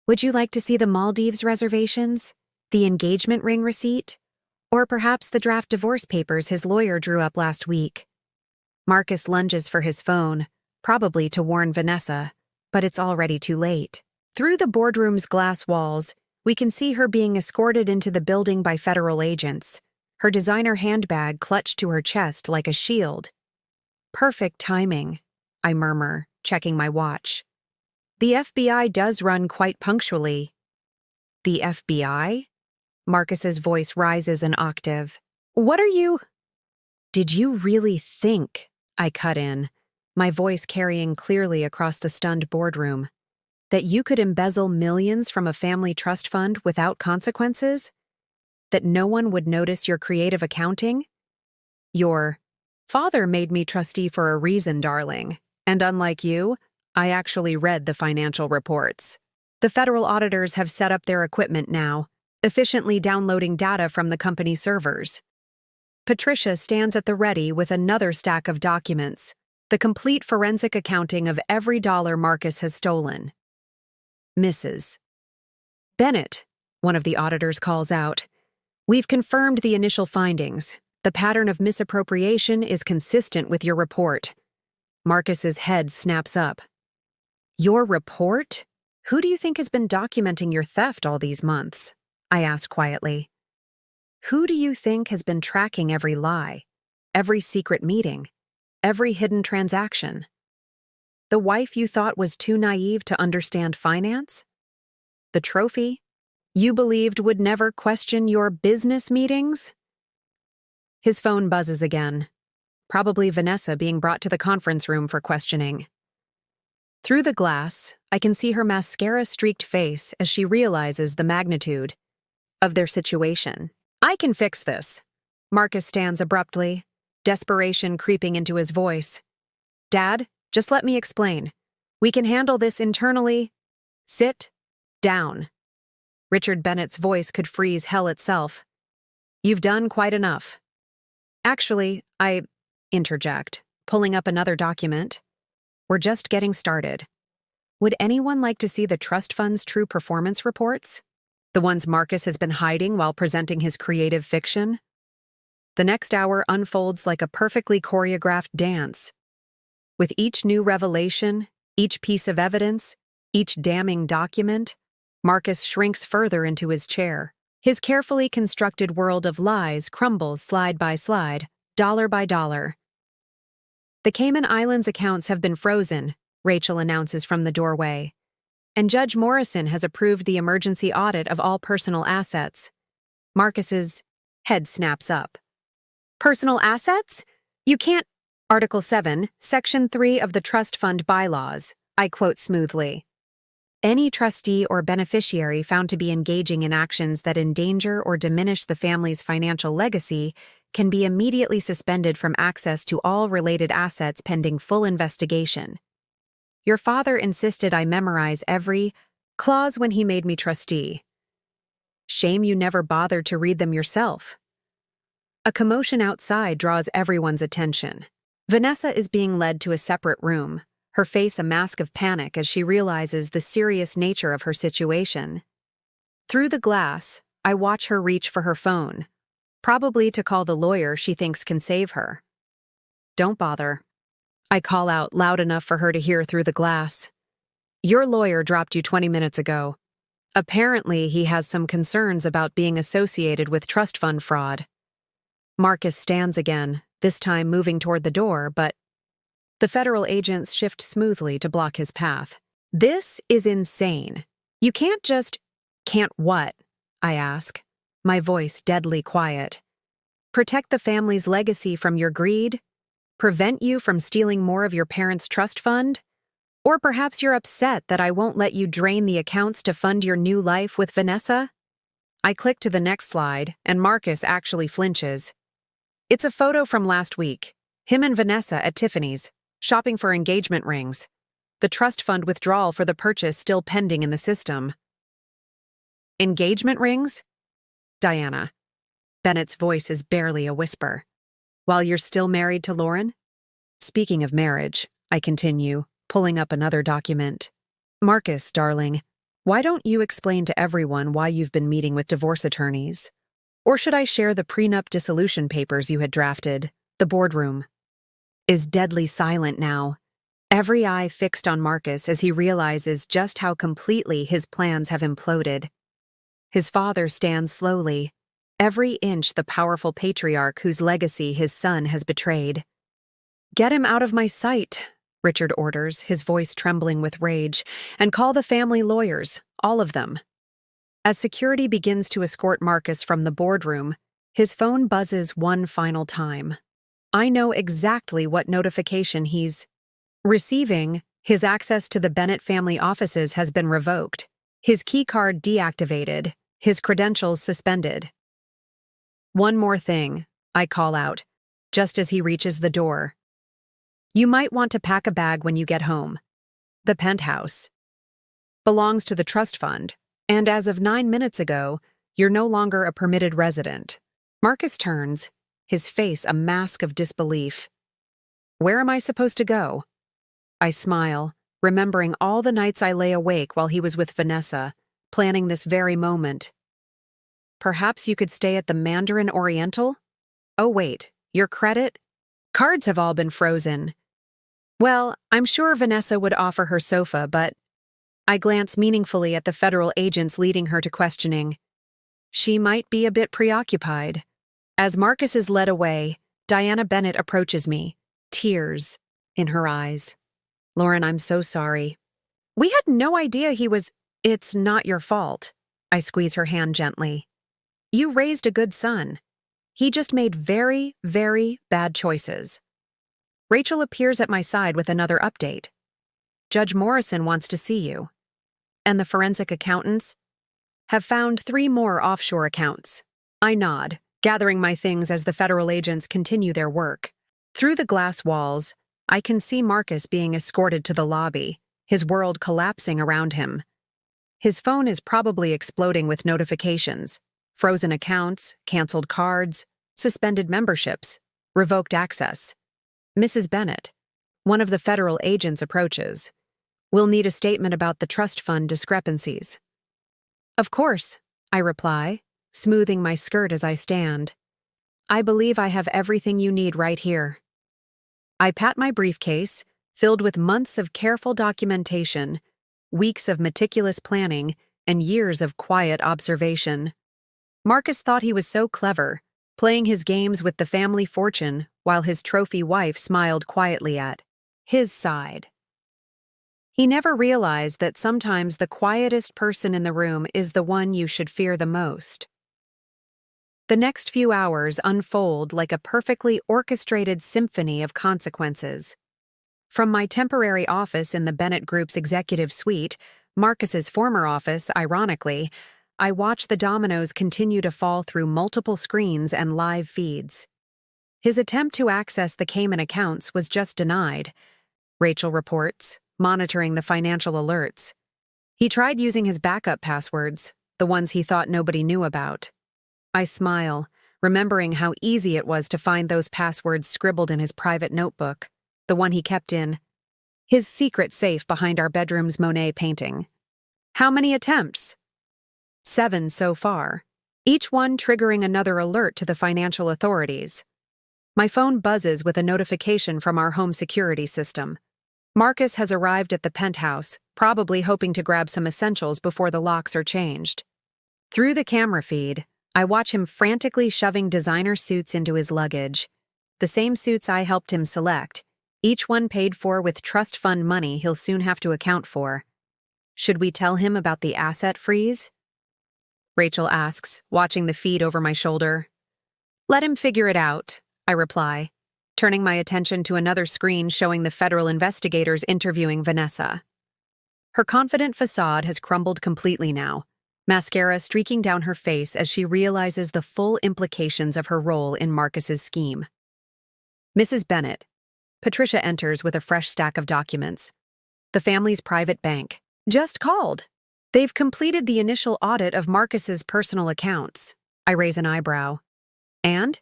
Would you like to see the Maldives reservations? The engagement ring receipt? Or perhaps the draft divorce papers his lawyer drew up last week?" Marcus lunges for his phone, probably to warn Vanessa, but it's already too late. Through the boardroom's glass walls, we can see her being escorted into the building by federal agents, her designer handbag clutched to her chest like a shield. "Perfect timing," I murmur, checking my watch. "The FBI does run quite punctually." "The FBI?" Marcus's voice rises an octave. "What are you—" "Did you really think," I cut in, my voice carrying clearly across the stunned boardroom, "that you could embezzle millions from a family trust fund without consequences? That no one would notice your creative accounting? Your father made me trustee for a reason, darling, and unlike you, I actually read the financial reports. The federal auditors have set up their equipment now, efficiently downloading data from the company servers. Patricia stands at the ready with another stack of documents, the complete forensic accounting of every dollar Marcus has stolen. Mrs. Bennett, one of the auditors calls out, "We've confirmed the initial findings. The pattern of misappropriation is consistent with your report." Marcus's head snaps up. "Your report? Who do you think has been documenting your theft all these months?" I asked quietly. "Who do you think has been tracking every lie, every secret meeting, every hidden transaction? The wife you thought was too naive to understand finance? The trophy you believed would never question your business meetings?" His phone buzzes again. Probably Vanessa being brought to the conference room for questioning. Through the glass, I can see her mascara-streaked face as she realizes the magnitude of their situation. "I can fix this." Marcus stands abruptly, desperation creeping into his voice. "Dad, just let me explain. We can handle this internally. Sit down." Richard Bennett's voice could freeze hell itself. "You've done quite enough." "Actually, I interject, pulling up another document. "We're just getting started. Would anyone like to see the trust fund's true performance reports? The ones Marcus has been hiding while presenting his creative fiction?" The next hour unfolds like a perfectly choreographed dance. With each new revelation, each piece of evidence, each damning document, Marcus shrinks further into his chair. His carefully constructed world of lies crumbles slide by slide, dollar by dollar. "The Cayman Islands accounts have been frozen," Rachel announces from the doorway. "And Judge Morrison has approved the emergency audit of all personal assets." Marcus's head snaps up. "Personal assets? You can't—" "Article 7, Section 3 of the Trust Fund Bylaws," I quote smoothly. "Any trustee or beneficiary found to be engaging in actions that endanger or diminish the family's financial legacy can be immediately suspended from access to all related assets pending full investigation. Your father insisted I memorize every clause when he made me trustee. Shame you never bothered to read them yourself." A commotion outside draws everyone's attention. Vanessa is being led to a separate room, her face a mask of panic as she realizes the serious nature of her situation. Through the glass, I watch her reach for her phone, probably to call the lawyer she thinks can save her. "Don't bother." I call out loud enough for her to hear through the glass. "Your lawyer dropped you 20 minutes ago. Apparently, he has some concerns about being associated with trust fund fraud." Marcus stands again, this time moving toward the door, but the federal agents shift smoothly to block his path. "This is insane. You can't just—" "Can't what?" I ask, my voice deadly quiet. "Protect the family's legacy from your greed? Prevent you from stealing more of your parents' trust fund? Or perhaps you're upset that I won't let you drain the accounts to fund your new life with Vanessa?" I click to the next slide, and Marcus actually flinches. It's a photo from last week. Him and Vanessa at Tiffany's, shopping for engagement rings. The trust fund withdrawal for the purchase still pending in the system. "Engagement rings?" "Diana." Bennett's voice is barely a whisper. "While you're still married to Lauren?" "Speaking of marriage," I continue, pulling up another document. "Marcus, darling, why don't you explain to everyone why you've been meeting with divorce attorneys? Or should I share the prenup dissolution papers you had drafted?" The boardroom is deadly silent now, every eye fixed on Marcus as he realizes just how completely his plans have imploded. His father stands slowly, every inch the powerful patriarch whose legacy his son has betrayed. "Get him out of my sight," Richard orders, his voice trembling with rage, "and call the family lawyers, all of them." As security begins to escort Marcus from the boardroom, his phone buzzes one final time. I know exactly what notification he's receiving. His access to the Bennett family offices has been revoked, his keycard deactivated, his credentials suspended. "One more thing," I call out, just as he reaches the door. "You might want to pack a bag when you get home. The penthouse belongs to the trust fund, and as of 9 minutes ago, you're no longer a permitted resident. Marcus turns, his face a mask of disbelief. Where am I supposed to go? I smile, remembering all the nights I lay awake while he was with Vanessa, planning this very moment. Perhaps you could stay at the Mandarin Oriental? Oh wait, your credit? Cards have all been frozen. Well, I'm sure Vanessa would offer her sofa, but I glance meaningfully at the federal agents leading her to questioning. She might be a bit preoccupied. As Marcus is led away, Diana Bennett approaches me, tears in her eyes. Lauren, I'm so sorry. We had no idea he was— It's not your fault. I squeeze her hand gently. You raised a good son. He just made very, very bad choices. Rachel appears at my side with another update. Judge Morrison wants to see you. And the forensic accountants have found 3 more offshore accounts. I nod, gathering my things as the federal agents continue their work. Through the glass walls, I can see Marcus being escorted to the lobby, his world collapsing around him. His phone is probably exploding with notifications: frozen accounts, canceled cards, suspended memberships, revoked access. Mrs. Bennett, one of the federal agents, approaches. We'll need a statement about the trust fund discrepancies. Of course, I reply, smoothing my skirt as I stand. I believe I have everything you need right here. I pat my briefcase, filled with months of careful documentation, weeks of meticulous planning, and years of quiet observation. Marcus thought he was so clever, playing his games with the family fortune while his trophy wife smiled quietly at his side. He never realized that sometimes the quietest person in the room is the one you should fear the most. The next few hours unfold like a perfectly orchestrated symphony of consequences. From my temporary office in the Bennett Group's executive suite, Marcus's former office, ironically, I watch the dominoes continue to fall through multiple screens and live feeds. His attempt to access the Cayman accounts was just denied, Rachel reports, monitoring the financial alerts. He tried using his backup passwords, the ones he thought nobody knew about. I smile, remembering how easy it was to find those passwords scribbled in his private notebook, the one he kept in his secret safe behind our bedroom's Monet painting. How many attempts? 7 so far, each one triggering another alert to the financial authorities. My phone buzzes with a notification from our home security system. Marcus has arrived at the penthouse, probably hoping to grab some essentials before the locks are changed. Through the camera feed, I watch him frantically shoving designer suits into his luggage. The same suits I helped him select, each one paid for with trust fund money he'll soon have to account for. Should we tell him about the asset freeze? Rachel asks, watching the feed over my shoulder. Let him figure it out, I reply, turning my attention to another screen showing the federal investigators interviewing Vanessa. Her confident facade has crumbled completely now, mascara streaking down her face as she realizes the full implications of her role in Marcus's scheme. Mrs. Bennett. Patricia enters with a fresh stack of documents. The family's private bank. Just called. They've completed the initial audit of Marcus's personal accounts. I raise an eyebrow. And?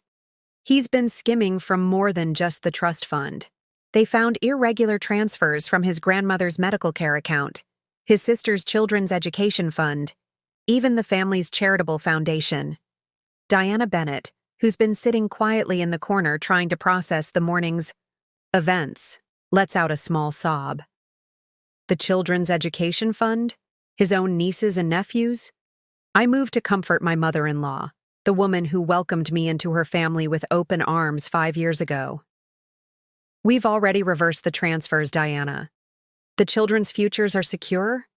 He's been skimming from more than just the trust fund. They found irregular transfers from his grandmother's medical care account, his sister's children's education fund, even the family's charitable foundation. Diana Bennett, who's been sitting quietly in the corner trying to process the morning's events, lets out a small sob. The children's education fund? His own nieces and nephews? I move to comfort my mother-in-law, the woman who welcomed me into her family with open arms 5 years ago. We've already reversed the transfers, Diana. The children's futures are secure?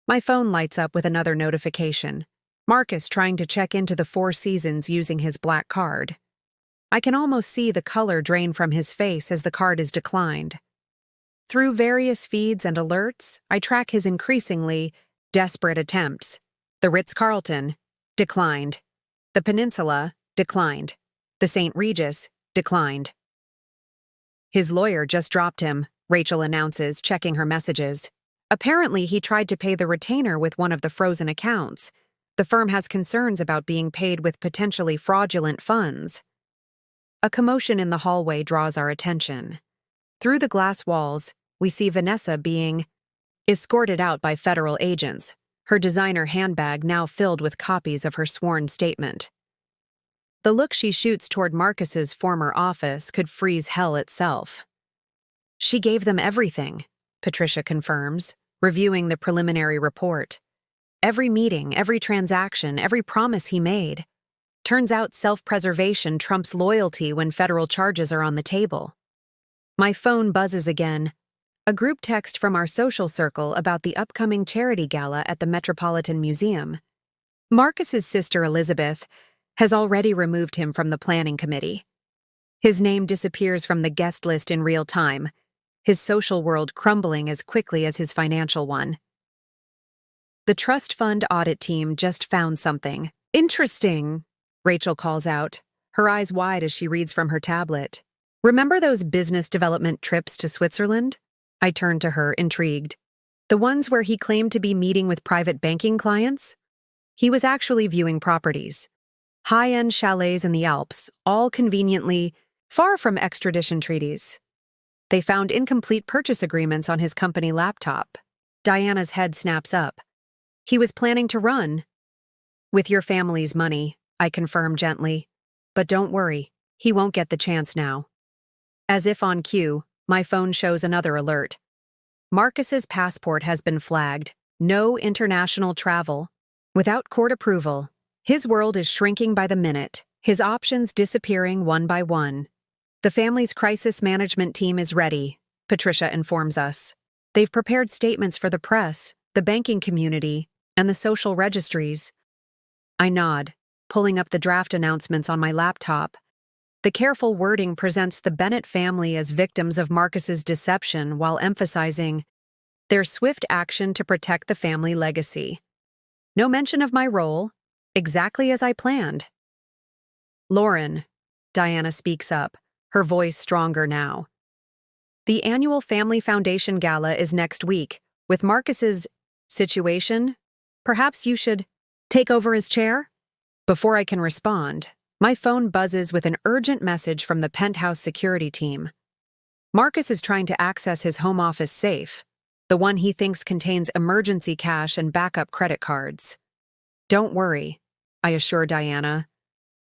My phone lights up with another notification. Marcus trying to check into the Four Seasons using his black card. I can almost see the color drain from his face as the card is declined. Through various feeds and alerts, I track his increasingly desperate attempts. The Ritz-Carlton, declined. The Peninsula, declined. The St. Regis, declined. His lawyer just dropped him, Rachel announces, checking her messages. Apparently, he tried to pay the retainer with one of the frozen accounts. The firm has concerns about being paid with potentially fraudulent funds. A commotion in the hallway draws our attention. Through the glass walls, we see Vanessa being escorted out by federal agents, her designer handbag now filled with copies of her sworn statement. The look she shoots toward Marcus's former office could freeze hell itself. She gave them everything, Patricia confirms, reviewing the preliminary report. Every meeting, every transaction, every promise he made. Turns out self-preservation trumps loyalty when federal charges are on the table. My phone buzzes again. A group text from our social circle about the upcoming charity gala at the Metropolitan Museum. Marcus's sister Elizabeth has already removed him from the planning committee. His name disappears from the guest list in real time, his social world crumbling as quickly as his financial one. The trust fund audit team just found something. Interesting, Rachel calls out, her eyes wide as she reads from her tablet. Remember those business development trips to Switzerland? I turned to her, intrigued. The ones where he claimed to be meeting with private banking clients? He was actually viewing properties. High-end chalets in the Alps, all conveniently far from extradition treaties. They found incomplete purchase agreements on his company laptop. Diana's head snaps up. He was planning to run. With your family's money, I confirm gently. But don't worry, he won't get the chance now. As if on cue, my phone shows another alert. Marcus's passport has been flagged. No international travel. Without court approval. His world is shrinking by the minute, his options disappearing one by one. The family's crisis management team is ready, Patricia informs us. They've prepared statements for the press, the banking community, and the social registries. I nod, pulling up the draft announcements on my laptop. The careful wording presents the Bennett family as victims of Marcus's deception while emphasizing their swift action to protect the family legacy. No mention of my role. Exactly as I planned. Lauren, Diana speaks up, her voice stronger now. The annual Family Foundation Gala is next week. With Marcus's situation, perhaps you should take over his chair? Before I can respond, my phone buzzes with an urgent message from the penthouse security team. Marcus is trying to access his home office safe, the one he thinks contains emergency cash and backup credit cards. Don't worry, I assure Diana,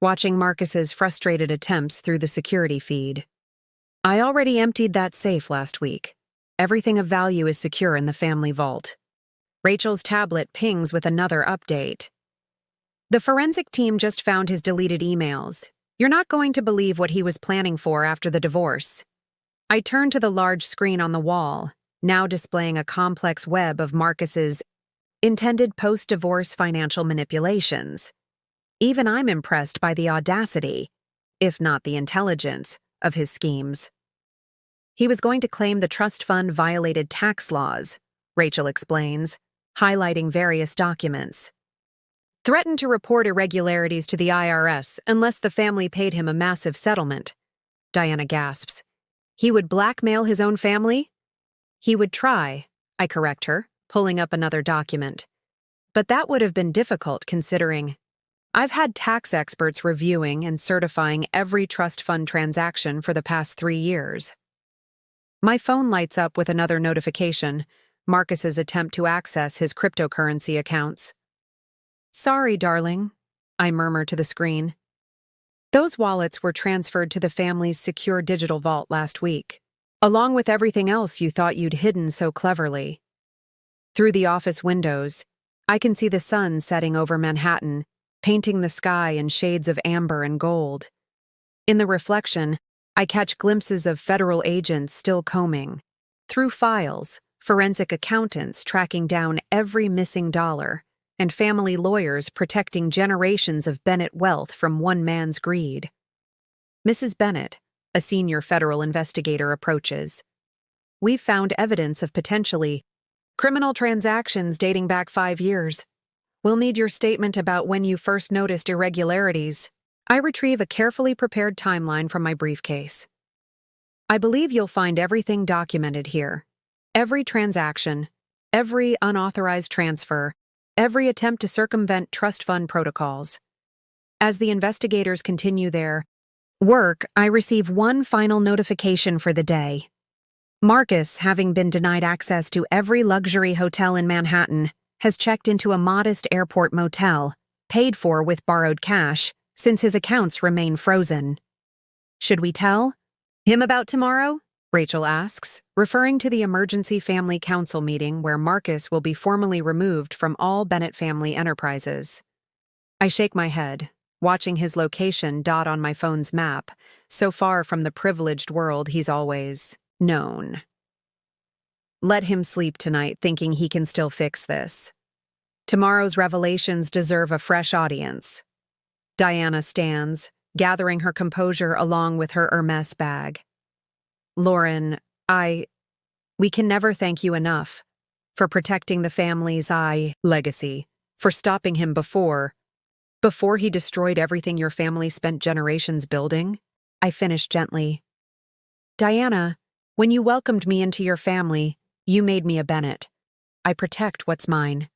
watching Marcus's frustrated attempts through the security feed. I already emptied that safe last week. Everything of value is secure in the family vault. Rachel's tablet pings with another update. The forensic team just found his deleted emails. You're not going to believe what he was planning for after the divorce. I turn to the large screen on the wall, now displaying a complex web of Marcus's intended post-divorce financial manipulations. Even I'm impressed by the audacity, if not the intelligence, of his schemes. He was going to claim the trust fund violated tax laws, Rachel explains, highlighting various documents. Threatened to report irregularities to the IRS unless the family paid him a massive settlement. Diana gasps. He would blackmail his own family? He would try, I correct her, pulling up another document. But that would have been difficult considering I've had tax experts reviewing and certifying every trust fund transaction for the past 3 years. My phone lights up with another notification, Marcus's attempt to access his cryptocurrency accounts. Sorry, darling, I murmur to the screen. Those wallets were transferred to the family's secure digital vault last week, along with everything else you thought you'd hidden so cleverly. Through the office windows, I can see the sun setting over Manhattan, painting the sky in shades of amber and gold. In the reflection, I catch glimpses of federal agents still combing through files, forensic accountants tracking down every missing dollar, and family lawyers protecting generations of Bennett wealth from one man's greed. Mrs. Bennett, a senior federal investigator, approaches. We've found evidence of potentially criminal transactions dating back 5 years. We'll need your statement about when you first noticed irregularities. I retrieve a carefully prepared timeline from my briefcase. I believe you'll find everything documented here. Every transaction, every unauthorized transfer, every attempt to circumvent trust fund protocols. As the investigators continue their work, I receive one final notification for the day. Marcus, having been denied access to every luxury hotel in Manhattan, has checked into a modest airport motel, paid for with borrowed cash, since his accounts remain frozen. Should we tell him about tomorrow? Rachel asks, referring to the emergency family council meeting where Marcus will be formally removed from all Bennett family enterprises. I shake my head, watching his location dot on my phone's map, so far from the privileged world he's always known. Let him sleep tonight thinking he can still fix this. Tomorrow's revelations deserve a fresh audience. Diana stands, gathering her composure along with her Hermes bag. Lauren, we can never thank you enough for protecting the family's legacy, for stopping him before he destroyed everything your family spent generations building. I finished gently. Diana, when you welcomed me into your family, you made me a Bennett. I protect what's mine.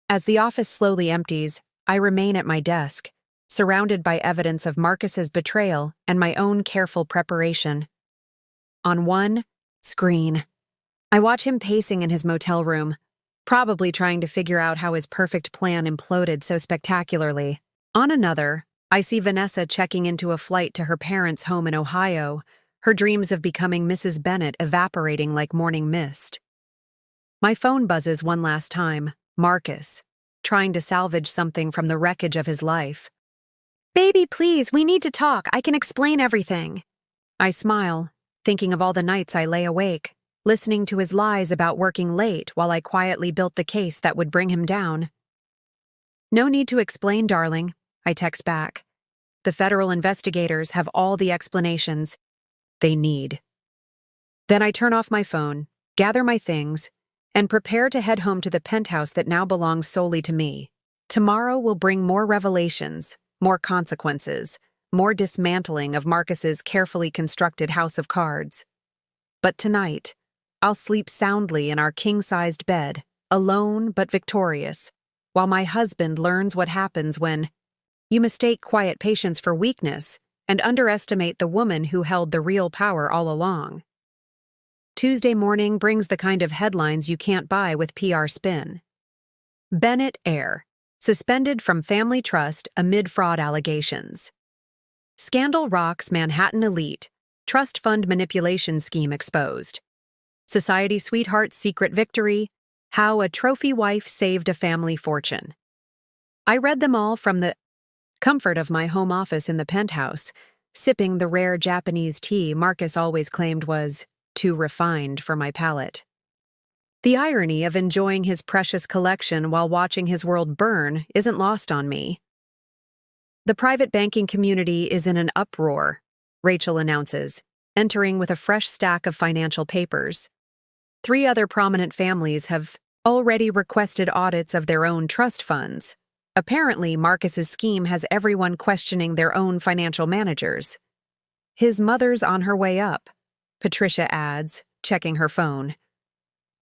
As the office slowly empties, I remain at my desk, surrounded by evidence of Marcus's betrayal and my own careful preparation. On one screen, I watch him pacing in his motel room, probably trying to figure out how his perfect plan imploded so spectacularly. On another, I see Vanessa checking into a flight to her parents' home in Ohio, her dreams of becoming Mrs. Bennett evaporating like morning mist. My phone buzzes one last time. Marcus, trying to salvage something from the wreckage of his life. Baby, please, we need to talk. I can explain everything. I smile, thinking of all the nights I lay awake, listening to his lies about working late while I quietly built the case that would bring him down. No need to explain, darling, I text back. The federal investigators have all the explanations they need. Then I turn off my phone, gather my things, and prepare to head home to the penthouse that now belongs solely to me. Tomorrow will bring more revelations, more consequences, more dismantling of Marcus's carefully constructed house of cards. But tonight, I'll sleep soundly in our king-sized bed, alone but victorious, while my husband learns what happens when you mistake quiet patience for weakness and underestimate the woman who held the real power all along. Tuesday morning brings the kind of headlines you can't buy with PR spin. Bennett heir, suspended from family trust amid fraud allegations. Scandal rocks Manhattan elite, trust fund manipulation scheme exposed. Society sweetheart's secret victory, how a trophy wife saved a family fortune. I read them all from the comfort of my home office in the penthouse, sipping the rare Japanese tea Marcus always claimed was too refined for my palate. The irony of enjoying his precious collection while watching his world burn isn't lost on me. The private banking community is in an uproar, Rachel announces, entering with a fresh stack of financial papers. 3 other prominent families have already requested audits of their own trust funds. Apparently, Marcus's scheme has everyone questioning their own financial managers. His mother's on her way up, Patricia adds, checking her phone.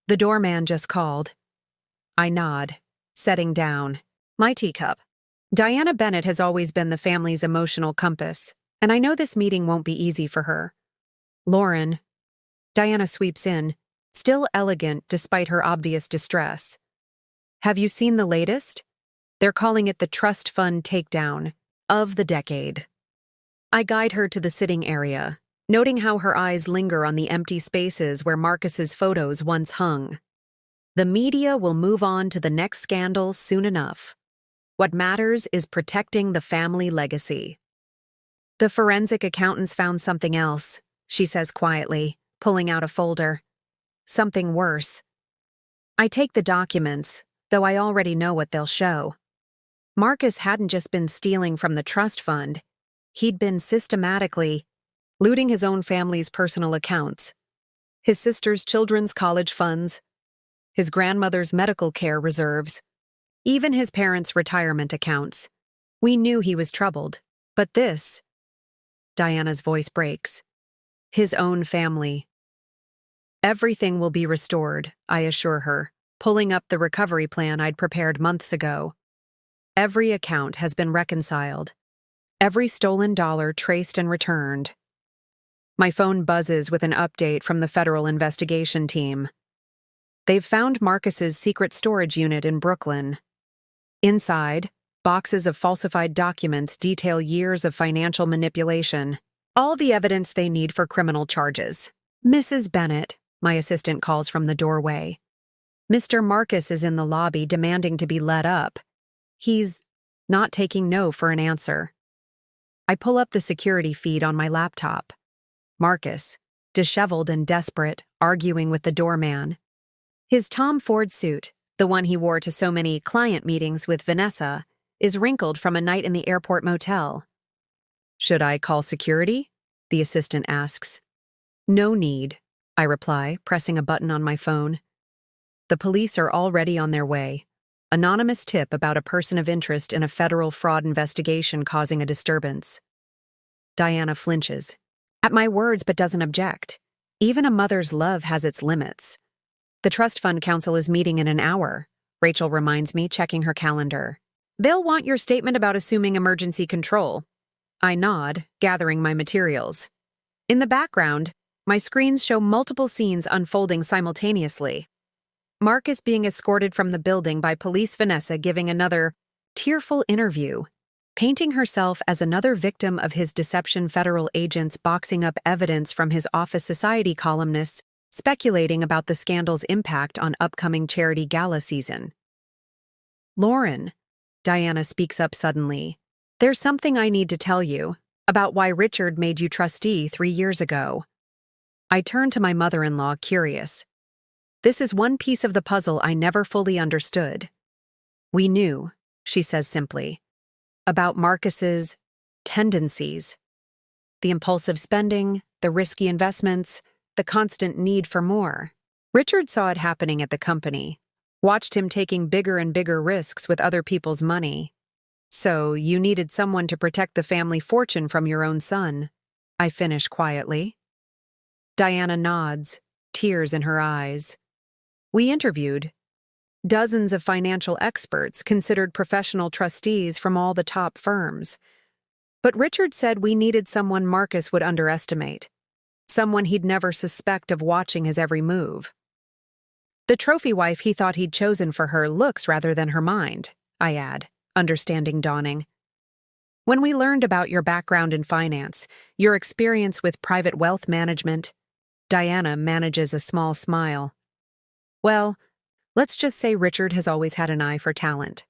The doorman just called. I nod, setting down my teacup. Diana Bennett has always been the family's emotional compass, and I know this meeting won't be easy for her. Lauren. Diana sweeps in, still elegant despite her obvious distress. Have you seen the latest? They're calling it the trust fund takedown of the decade. I guide her to the sitting area, noting how her eyes linger on the empty spaces where Marcus's photos once hung. The media will move on to the next scandal soon enough. What matters is protecting the family legacy. The forensic accountants found something else, she says quietly, pulling out a folder. Something worse. I take the documents, though I already know what they'll show. Marcus hadn't just been stealing from the trust fund. He'd been systematically looting his own family's personal accounts, his sister's children's college funds, his grandmother's medical care reserves, even his parents' retirement accounts. We knew he was troubled, but this, Diana's voice breaks, his own family. Everything will be restored, I assure her, pulling up the recovery plan I'd prepared months ago. Every account has been reconciled. Every stolen dollar traced and returned. My phone buzzes with an update from the federal investigation team. They've found Marcus's secret storage unit in Brooklyn. Inside, boxes of falsified documents detail years of financial manipulation, all the evidence they need for criminal charges. "Mrs. Bennett," my assistant calls from the doorway. "Mr. Marcus is in the lobby demanding to be let up. He's not taking no for an answer." I pull up the security feed on my laptop. Marcus, disheveled and desperate, arguing with the doorman. His Tom Ford suit, the one he wore to so many client meetings with Vanessa, is wrinkled from a night in the airport motel. "Should I call security?" the assistant asks. "No need," I reply, pressing a button on my phone. "The police are already on their way. Anonymous tip about a person of interest in a federal fraud investigation causing a disturbance." Diana flinches. At my words, but doesn't object. Even a mother's love has its limits. "The Trust Fund Council is meeting in an hour," Rachel reminds me, checking her calendar. "They'll want your statement about assuming emergency control." I nod, gathering my materials. In the background, my screens show multiple scenes unfolding simultaneously. Marcus being escorted from the building by police, Vanessa giving another tearful interview, painting herself as another victim of his deception, federal agents boxing up evidence from his Office Society columnists speculating about the scandal's impact on upcoming charity gala season. "Lauren," Diana speaks up suddenly, "there's something I need to tell you about why Richard made you trustee 3 years ago." I turn to my mother-in-law, curious. This is one piece of the puzzle I never fully understood. "We knew," she says simply, "about Marcus's tendencies. The impulsive spending, the risky investments, the constant need for more. Richard saw it happening at the company, watched him taking bigger and bigger risks with other people's money. So you needed someone to protect the family fortune from your own son," I finish quietly. Diana nods, tears in her eyes. "We interviewed dozens of financial experts considered professional trustees from all the top firms. But Richard said we needed someone Marcus would underestimate, someone he'd never suspect of watching his every move. The trophy wife he thought he'd chosen for her looks rather than her mind," I add, understanding dawning. "When we learned about your background in finance, your experience with private wealth management," Diana manages a small smile. "Well, let's just say Richard has always had an eye for talent."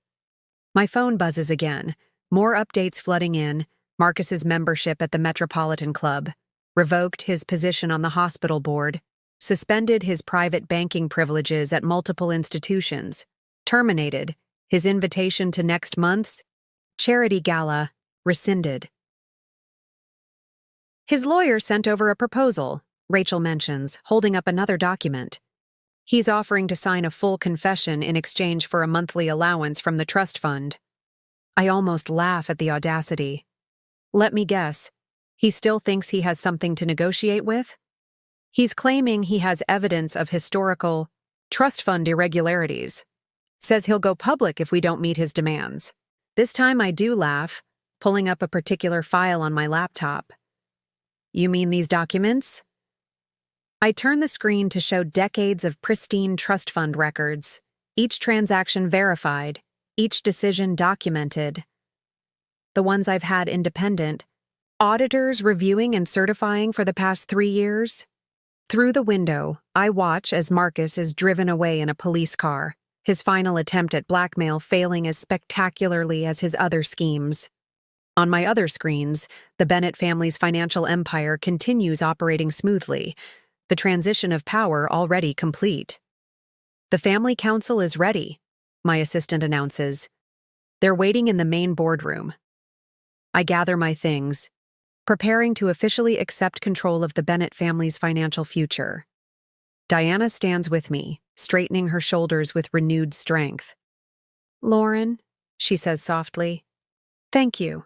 My phone buzzes again, more updates flooding in: Marcus's membership at the Metropolitan Club, revoked his position on the hospital board, suspended his private banking privileges at multiple institutions, terminated his invitation to next month's charity gala, rescinded. His lawyer sent over a proposal, Rachel mentions, holding up another document. He's offering to sign a full confession in exchange for a monthly allowance from the trust fund. I almost laugh at the audacity. Let me guess, he still thinks he has something to negotiate with? He's claiming he has evidence of historical trust fund irregularities. Says he'll go public if we don't meet his demands. This time I do laugh, pulling up a particular file on my laptop. "You mean these documents?" I turn the screen to show decades of pristine trust fund records, each transaction verified, each decision documented. The ones I've had independent, auditors reviewing and certifying for the past 3 years. Through the window, I watch as Marcus is driven away in a police car, his final attempt at blackmail failing as spectacularly as his other schemes. On my other screens, the Bennett family's financial empire continues operating smoothly, the transition of power already complete. "The family council is ready," my assistant announces. They're waiting in the main boardroom. I gather my things, preparing to officially accept control of the Bennett family's financial future. Diana stands with me, straightening her shoulders with renewed strength. "Lauren," she says softly, "thank you.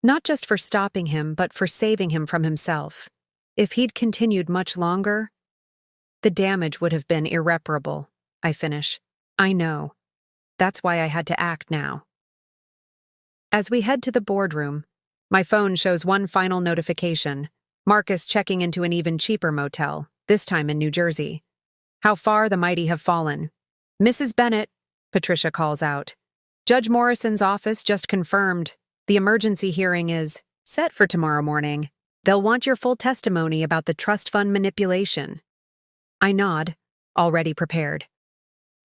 Not just for stopping him, but for saving him from himself. If he'd continued much longer, the damage would have been irreparable." I finish. I know. That's why I had to act now. As we head to the boardroom, my phone shows one final notification. Marcus checking into an even cheaper motel, this time in New Jersey. How far the mighty have fallen. Mrs. Bennett, Patricia calls out. Judge Morrison's office just confirmed. The emergency hearing is set for tomorrow morning. They'll want your full testimony about the trust fund manipulation. I nod, already prepared.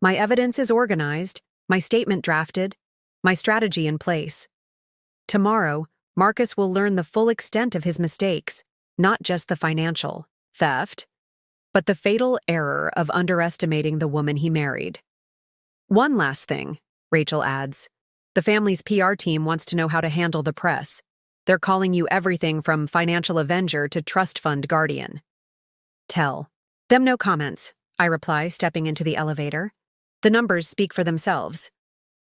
My evidence is organized, my statement drafted, my strategy in place. Tomorrow, Marcus will learn the full extent of his mistakes, not just the financial theft, but the fatal error of underestimating the woman he married. One last thing, Rachel adds. The family's PR team wants to know how to handle the press. They're calling you everything from financial avenger to trust fund guardian. Tell them no comments, I reply, stepping into the elevator. The numbers speak for themselves.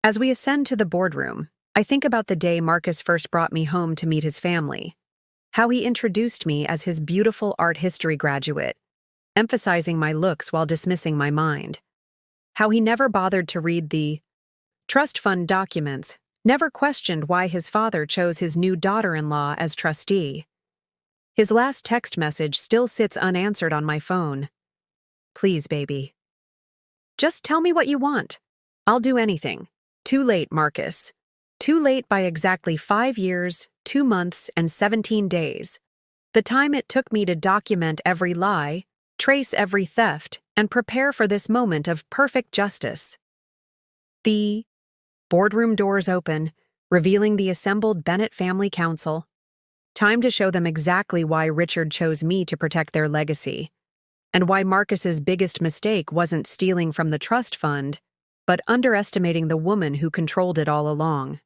As we ascend to the boardroom, I think about the day Marcus first brought me home to meet his family. How he introduced me as his beautiful art history graduate, emphasizing my looks while dismissing my mind. How he never bothered to read the trust fund documents, never questioned why his father chose his new daughter-in-law as trustee. His last text message still sits unanswered on my phone. Please, baby. Just tell me what you want. I'll do anything. Too late, Marcus. Too late by exactly 5 years, 2 months, and 17 days. The time it took me to document every lie, trace every theft, and prepare for this moment of perfect justice. The boardroom doors open, revealing the assembled Bennett family council. Time to show them exactly why Richard chose me to protect their legacy, and why Marcus's biggest mistake wasn't stealing from the trust fund, but underestimating the woman who controlled it all along.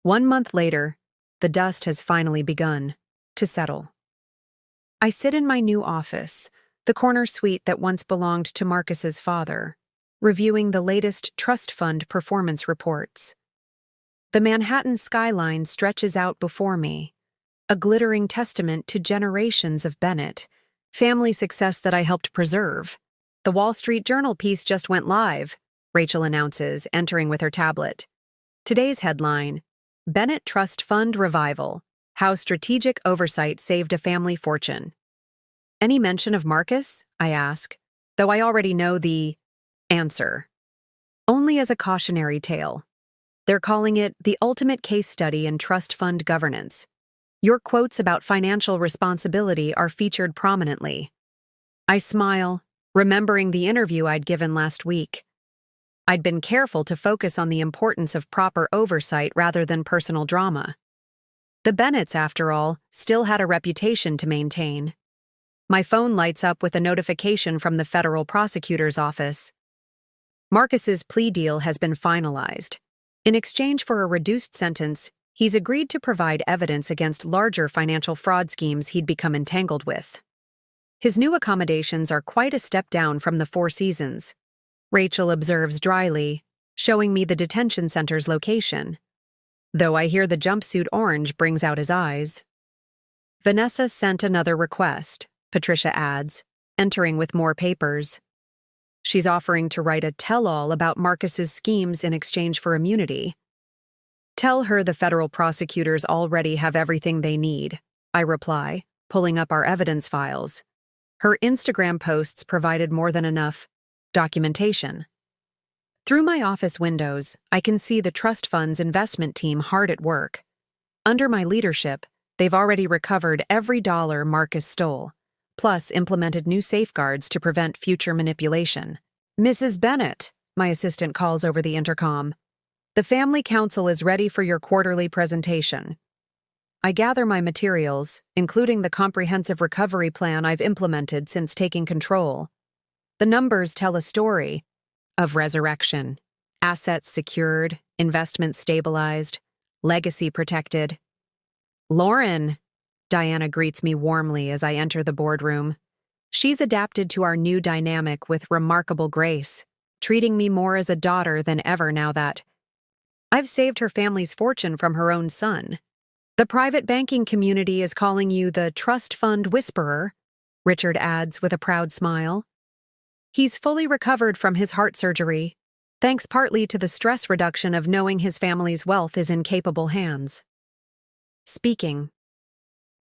1 month later, the dust has finally begun to settle. I sit in my new office, the corner suite that once belonged to Marcus's father, reviewing the latest trust fund performance reports. The Manhattan skyline stretches out before me, a glittering testament to generations of Bennett, family success that I helped preserve. The Wall Street Journal piece just went live, Rachel announces, entering with her tablet. Today's headline, Bennett Trust Fund Revival, How Strategic Oversight Saved a Family Fortune. Any mention of Marcus? I ask, though I already know the answer. Only as a cautionary tale. They're calling it the ultimate case study in trust fund governance. Your quotes about financial responsibility are featured prominently. I smile, remembering the interview I'd given last week. I'd been careful to focus on the importance of proper oversight rather than personal drama. The Bennetts, after all, still had a reputation to maintain. My phone lights up with a notification from the federal prosecutor's office. Marcus's plea deal has been finalized. In exchange for a reduced sentence, he's agreed to provide evidence against larger financial fraud schemes he'd become entangled with. His new accommodations are quite a step down from the Four Seasons, Rachel observes dryly, showing me the detention center's location. Though I hear the jumpsuit orange brings out his eyes. Vanessa sent another request, Patricia adds, entering with more papers. She's offering to write a tell-all about Marcus's schemes in exchange for immunity. Tell her the federal prosecutors already have everything they need, I reply, pulling up our evidence files. Her Instagram posts provided more than enough documentation. Through my office windows, I can see the trust fund's investment team hard at work. Under my leadership, they've already recovered every dollar Marcus stole, plus implemented new safeguards to prevent future manipulation. Mrs. Bennett, my assistant calls over the intercom. The family council is ready for your quarterly presentation. I gather my materials, including the comprehensive recovery plan I've implemented since taking control. The numbers tell a story of resurrection, assets secured, investments stabilized, legacy protected. Lauren, Diana greets me warmly as I enter the boardroom. She's adapted to our new dynamic with remarkable grace, treating me more as a daughter than ever now that I've saved her family's fortune from her own son. The private banking community is calling you the trust fund whisperer, Richard adds with a proud smile. He's fully recovered from his heart surgery, thanks partly to the stress reduction of knowing his family's wealth is in capable hands. Speaking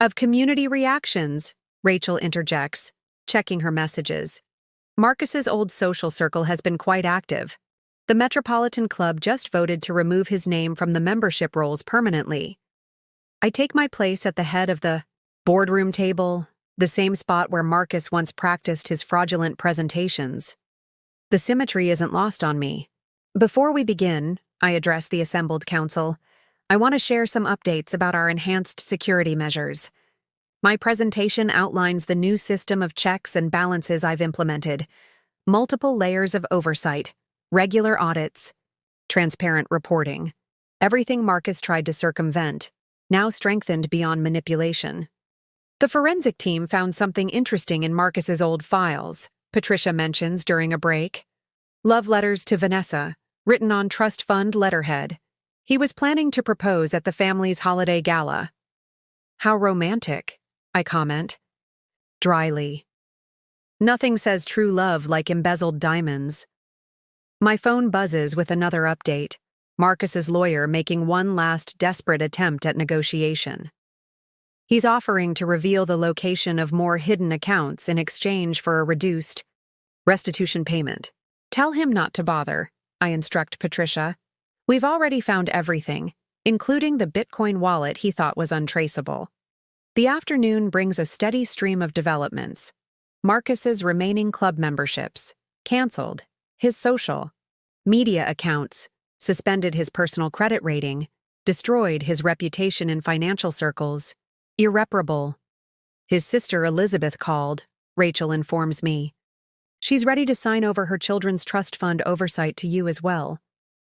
of community reactions, Rachel interjects, checking her messages. Marcus's old social circle has been quite active. The Metropolitan Club just voted to remove his name from the membership rolls permanently. I take my place at the head of the boardroom table, the same spot where Marcus once practiced his fraudulent presentations. The symmetry isn't lost on me. Before we begin, I address the assembled council. I want to share some updates about our enhanced security measures. My presentation outlines the new system of checks and balances I've implemented, multiple layers of oversight, regular audits, transparent reporting. Everything Marcus tried to circumvent, now strengthened beyond manipulation. The forensic team found something interesting in Marcus's old files, Patricia mentions during a break. Love letters to Vanessa, written on trust fund letterhead. He was planning to propose at the family's holiday gala. How romantic, I comment. Dryly. Nothing says true love like embezzled diamonds. My phone buzzes with another update, Marcus's lawyer making one last desperate attempt at negotiation. He's offering to reveal the location of more hidden accounts in exchange for a reduced restitution payment. Tell him not to bother, I instruct Patricia. We've already found everything, including the Bitcoin wallet he thought was untraceable. The afternoon brings a steady stream of developments. Marcus's remaining club memberships, canceled, his social media accounts, suspended his personal credit rating, destroyed his reputation in financial circles, irreparable. His sister Elizabeth called, Rachel informs me. She's ready to sign over her children's trust fund oversight to you as well.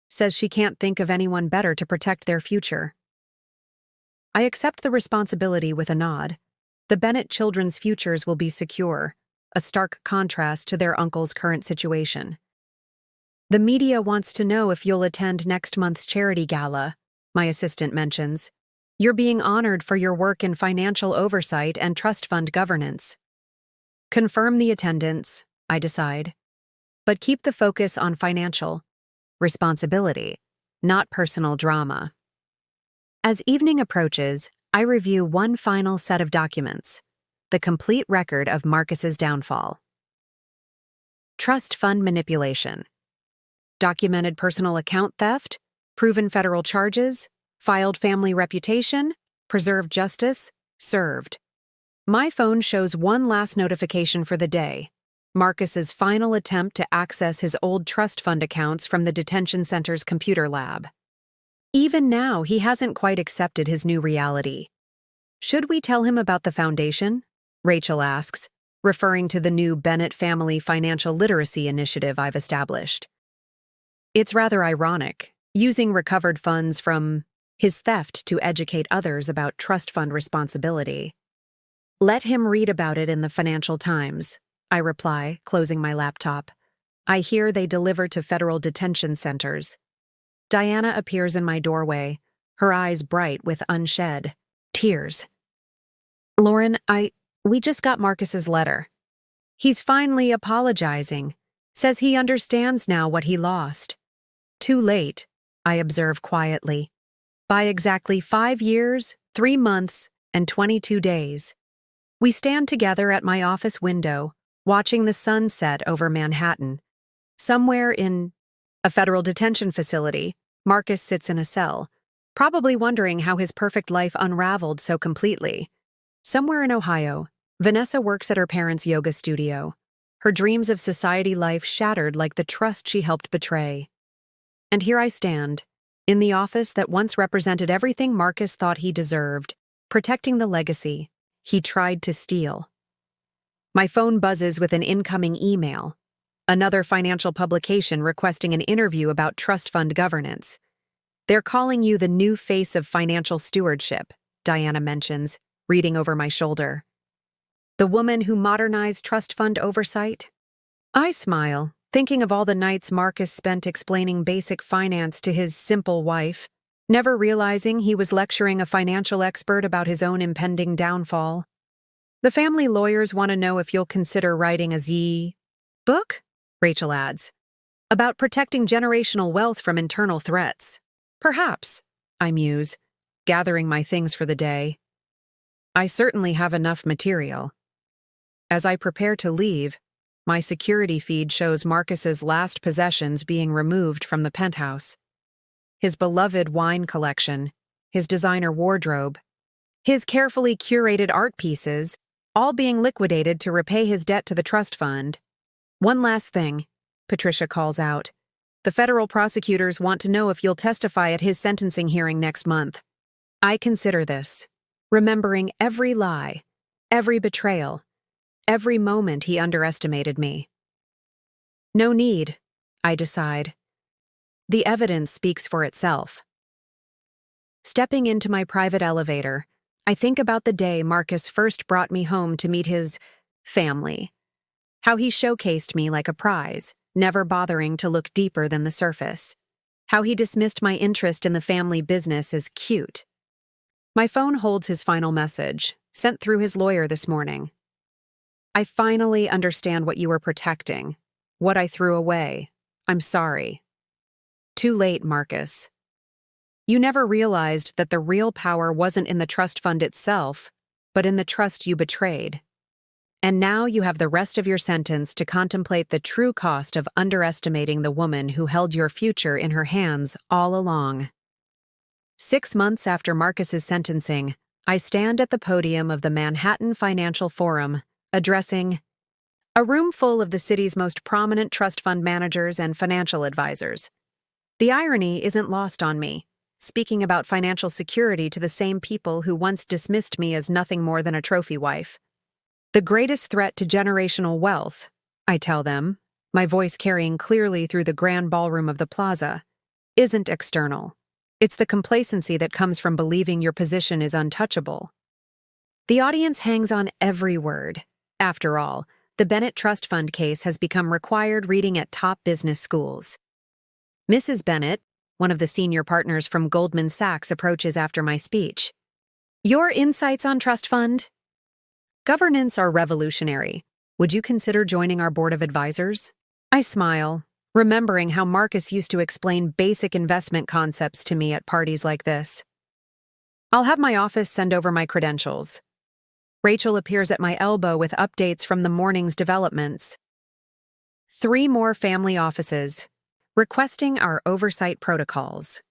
Says she can't think of anyone better to protect their future. I accept the responsibility with a nod. The Bennett children's futures will be secure, a stark contrast to their uncle's current situation. The media wants to know if you'll attend next month's charity gala, my assistant mentions. You're being honored for your work in financial oversight and trust fund governance. Confirm the attendance, I decide. But keep the focus on financial responsibility, not personal drama. As evening approaches, I review one final set of documents, the complete record of Marcus's downfall. Trust fund manipulation. Documented personal account theft, proven federal charges, filed family reputation, preserved justice, served. My phone shows one last notification for the day, Marcus's final attempt to access his old trust fund accounts from the detention center's computer lab. Even now, he hasn't quite accepted his new reality. Should we tell him about the foundation? Rachel asks, referring to the new Bennett Family Financial Literacy Initiative I've established. It's rather ironic, using recovered funds from his theft to educate others about trust fund responsibility. Let him read about it in the Financial Times, I reply, closing my laptop. I hear they deliver to federal detention centers. Diana appears in my doorway, her eyes bright with unshed tears. Lauren, we just got Marcus's letter. He's finally apologizing, says he understands now what he lost. Too late, I observe quietly. By exactly 5 years, 3 months, and 22 days. We stand together at my office window, watching the sun set over Manhattan. Somewhere in a federal detention facility, Marcus sits in a cell, probably wondering how his perfect life unraveled so completely. Somewhere in Ohio, Vanessa works at her parents' yoga studio, her dreams of society life shattered like the trust she helped betray. And here I stand, in the office that once represented everything Marcus thought he deserved, protecting the legacy he tried to steal. My phone buzzes with an incoming email, another financial publication requesting an interview about trust fund governance. They're calling you the new face of financial stewardship, Diana mentions, reading over my shoulder. The woman who modernized trust fund oversight? I smile, thinking of all the nights Marcus spent explaining basic finance to his simple wife, never realizing he was lecturing a financial expert about his own impending downfall. The family lawyers want to know if you'll consider writing a book? Rachel adds. About protecting generational wealth from internal threats. Perhaps, I muse, gathering my things for the day. I certainly have enough material. As I prepare to leave, my security feed shows Marcus's last possessions being removed from the penthouse. His beloved wine collection, his designer wardrobe, his carefully curated art pieces, all being liquidated to repay his debt to the trust fund. One last thing, Patricia calls out. The federal prosecutors want to know if you'll testify at his sentencing hearing next month. I consider this, remembering every lie, every betrayal, every moment he underestimated me. No need, I decide. The evidence speaks for itself. Stepping into my private elevator, I think about the day Marcus first brought me home to meet his family. How he showcased me like a prize, never bothering to look deeper than the surface. How he dismissed my interest in the family business as cute. My phone holds his final message, sent through his lawyer this morning. I finally understand what you were protecting, what I threw away. I'm sorry. Too late, Marcus. You never realized that the real power wasn't in the trust fund itself, but in the trust you betrayed. And now you have the rest of your sentence to contemplate the true cost of underestimating the woman who held your future in her hands all along. 6 months after Marcus's sentencing, I stand at the podium of the Manhattan Financial Forum, addressing a room full of the city's most prominent trust fund managers and financial advisors. The irony isn't lost on me, speaking about financial security to the same people who once dismissed me as nothing more than a trophy wife. The greatest threat to generational wealth, I tell them, my voice carrying clearly through the grand ballroom of the plaza, isn't external. It's the complacency that comes from believing your position is untouchable. The audience hangs on every word. After all, the Bennett Trust Fund case has become required reading at top business schools. Mrs. Bennett, one of the senior partners from Goldman Sachs, approaches after my speech. Your insights on trust fund? Governance are revolutionary. Would you consider joining our board of advisors? I smile, remembering how Marcus used to explain basic investment concepts to me at parties like this. I'll have my office send over my credentials. Rachel appears at my elbow with updates from the morning's developments. 3 more family offices, requesting our oversight protocols.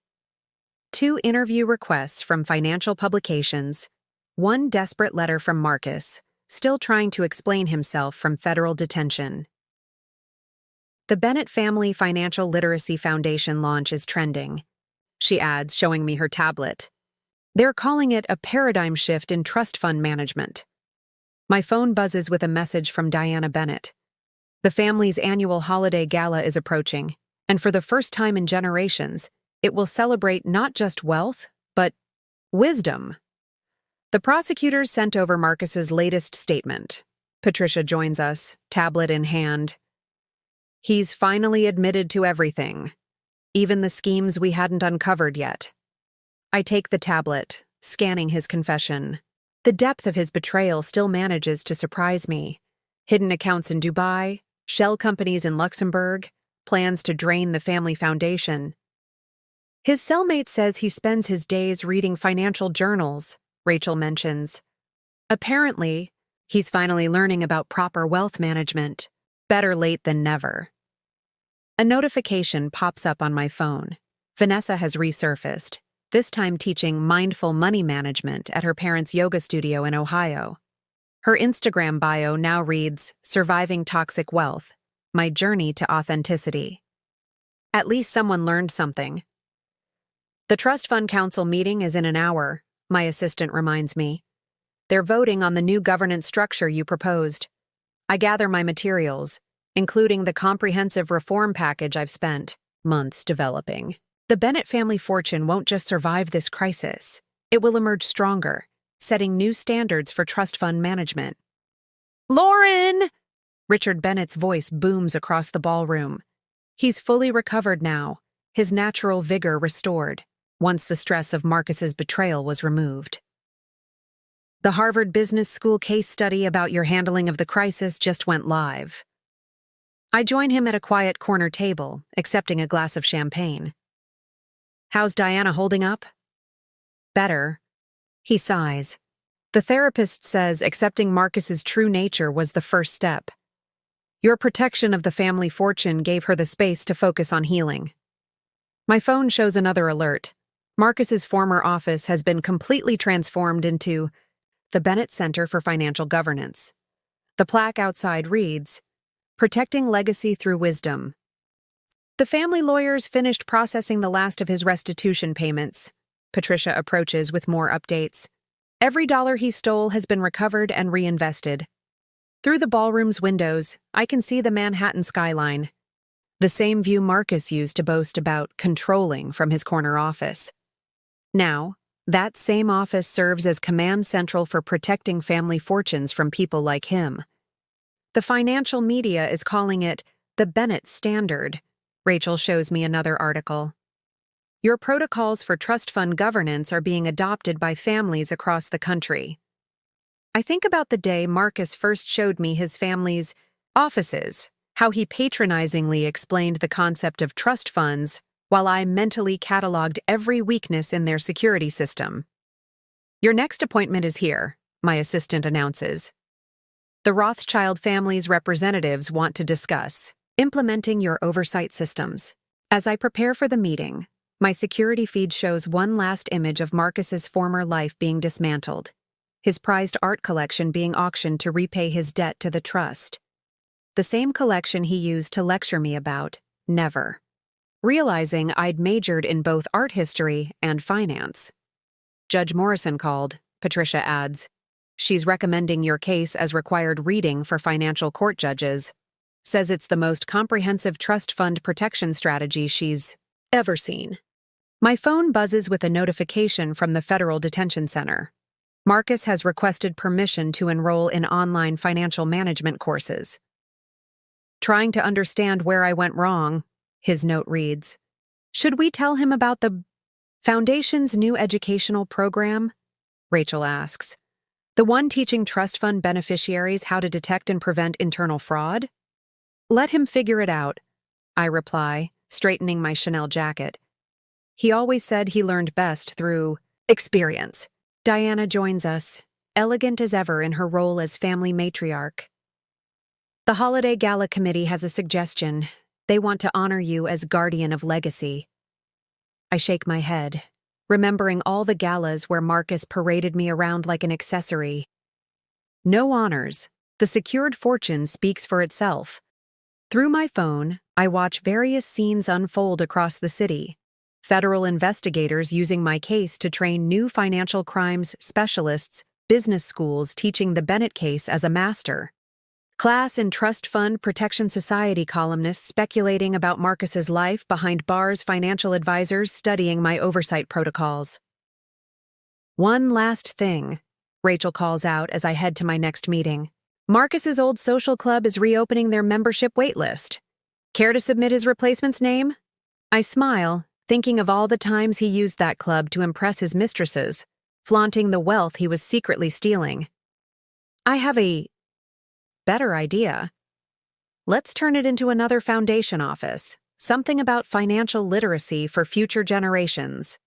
2 interview requests from financial publications, 1 desperate letter from Marcus, still trying to explain himself from federal detention. The Bennett Family Financial Literacy Foundation launch is trending, she adds, showing me her tablet. They're calling it a paradigm shift in trust fund management. My phone buzzes with a message from Diana Bennett. The family's annual holiday gala is approaching, and for the first time in generations, it will celebrate not just wealth, but wisdom. The prosecutors sent over Marcus's latest statement. Patricia joins us, tablet in hand. He's finally admitted to everything, even the schemes we hadn't uncovered yet. I take the tablet, scanning his confession. The depth of his betrayal still manages to surprise me. Hidden accounts in Dubai, shell companies in Luxembourg, plans to drain the family foundation. His cellmate says he spends his days reading financial journals, Rachel mentions. Apparently, he's finally learning about proper wealth management. Better late than never. A notification pops up on my phone. Vanessa has resurfaced, this time teaching mindful money management at her parents' yoga studio in Ohio. Her Instagram bio now reads, "Surviving Toxic Wealth, My Journey to Authenticity." At least someone learned something. The Trust Fund Council meeting is in an hour, my assistant reminds me. They're voting on the new governance structure you proposed. I gather my materials, including the comprehensive reform package I've spent months developing. The Bennett family fortune won't just survive this crisis. It will emerge stronger, setting new standards for trust fund management. Lauren! Richard Bennett's voice booms across the ballroom. He's fully recovered now, his natural vigor restored, once the stress of Marcus's betrayal was removed. The Harvard Business School case study about your handling of the crisis just went live. I join him at a quiet corner table, accepting a glass of champagne. "How's Diana holding up?" "Better." He sighs. "The therapist says accepting Marcus's true nature was the first step. Your protection of the family fortune gave her the space to focus on healing." My phone shows another alert. Marcus's former office has been completely transformed into the Bennett Center for Financial Governance. The plaque outside reads, "Protecting Legacy Through Wisdom." The family lawyers finished processing the last of his restitution payments. Patricia approaches with more updates. Every dollar he stole has been recovered and reinvested. Through the ballroom's windows, I can see the Manhattan skyline, the same view Marcus used to boast about controlling from his corner office. Now, that same office serves as command central for protecting family fortunes from people like him. The financial media is calling it the Bennett Standard. Rachel shows me another article. Your protocols for trust fund governance are being adopted by families across the country. I think about the day Marcus first showed me his family's offices, how he patronizingly explained the concept of trust funds while I mentally cataloged every weakness in their security system. "Your next appointment is here," my assistant announces. "The Rothschild family's representatives want to discuss implementing your oversight systems." As I prepare for the meeting, my security feed shows one last image of Marcus's former life being dismantled, his prized art collection being auctioned to repay his debt to the trust. The same collection he used to lecture me about, never. Realizing I'd majored in both art history and finance. "Judge Morrison called," Patricia adds. "She's recommending your case as required reading for financial court judges. Says it's the most comprehensive trust fund protection strategy she's ever seen." My phone buzzes with a notification from the Federal Detention Center. Marcus has requested permission to enroll in online financial management courses. "Trying to understand where I went wrong," his note reads. "Should we tell him about the Foundation's new educational program?" Rachel asks. "The one teaching trust fund beneficiaries how to detect and prevent internal fraud?" "Let him figure it out," I reply, straightening my Chanel jacket. He always said he learned best through experience. Diana joins us, elegant as ever in her role as family matriarch. "The Holiday Gala Committee has a suggestion. They want to honor you as guardian of legacy." I shake my head, remembering all the galas where Marcus paraded me around like an accessory. No honors. The secured fortune speaks for itself. Through my phone, I watch various scenes unfold across the city. Federal investigators using my case to train new financial crimes specialists, business schools teaching the Bennett case as a master. Class and Trust Fund Protection Society columnists speculating about Marcus's life behind bars, financial advisors studying my oversight protocols. "One last thing," Rachel calls out as I head to my next meeting. "Marcus's old social club is reopening their membership waitlist. Care to submit his replacement's name?" I smile, thinking of all the times he used that club to impress his mistresses, flaunting the wealth he was secretly stealing. "I have a better idea. Let's turn it into another foundation office, something about financial literacy for future generations."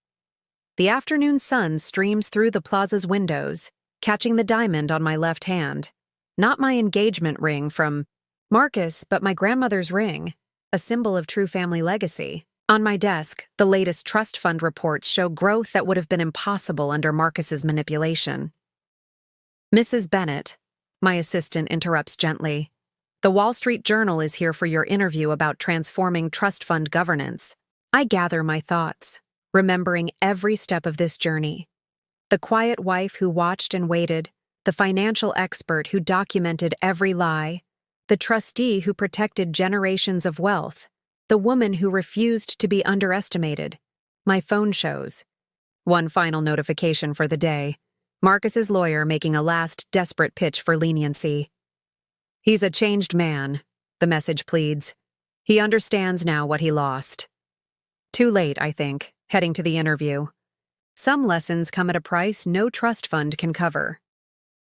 The afternoon sun streams through the plaza's windows, catching the diamond on my left hand. Not my engagement ring from Marcus, but my grandmother's ring, a symbol of true family legacy. On my desk, the latest trust fund reports show growth that would have been impossible under Marcus's manipulation. "Mrs. Bennett," my assistant interrupts gently, "the Wall Street Journal is here for your interview about transforming trust fund governance." I gather my thoughts, remembering every step of this journey. The quiet wife who watched and waited, the financial expert who documented every lie, the trustee who protected generations of wealth, the woman who refused to be underestimated. My phone shows. One final notification for the day. Marcus's lawyer making a last desperate pitch for leniency. "He's a changed man," the message pleads. "He understands now what he lost." Too late, I think, heading to the interview. Some lessons come at a price no trust fund can cover.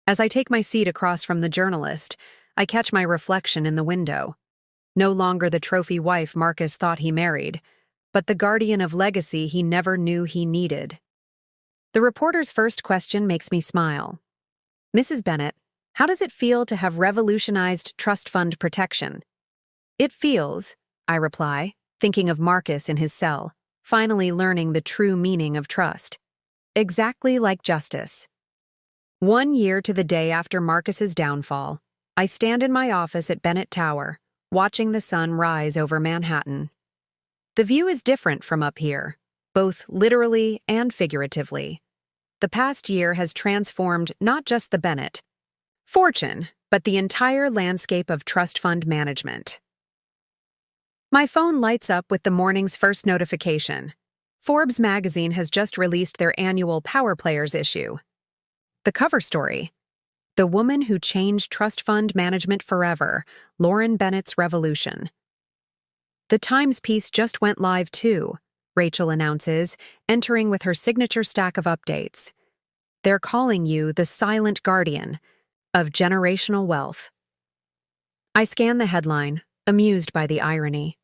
As I take my seat across from the journalist, I catch my reflection in the window. No longer the trophy wife Marcus thought he married, but the guardian of legacy he never knew he needed. The reporter's first question makes me smile. "Mrs. Bennett, how does it feel to have revolutionized trust fund protection?" "It feels," I reply, thinking of Marcus in his cell, finally learning the true meaning of trust. "Exactly like justice." 1 year to the day after Marcus's downfall, I stand in my office at Bennett Tower, watching the sun rise over Manhattan. The view is different from up here, both literally and figuratively. The past year has transformed not just the Bennett fortune, but the entire landscape of trust fund management. My phone lights up with the morning's first notification. Forbes magazine has just released their annual Power Players issue. The cover story: "The Woman Who Changed Trust Fund Management Forever, Lauren Bennett's Revolution." The Times piece just went live too, Rachel announces, entering with her signature stack of updates. "They're calling you the silent guardian of generational wealth." I scan the headline, amused by the irony.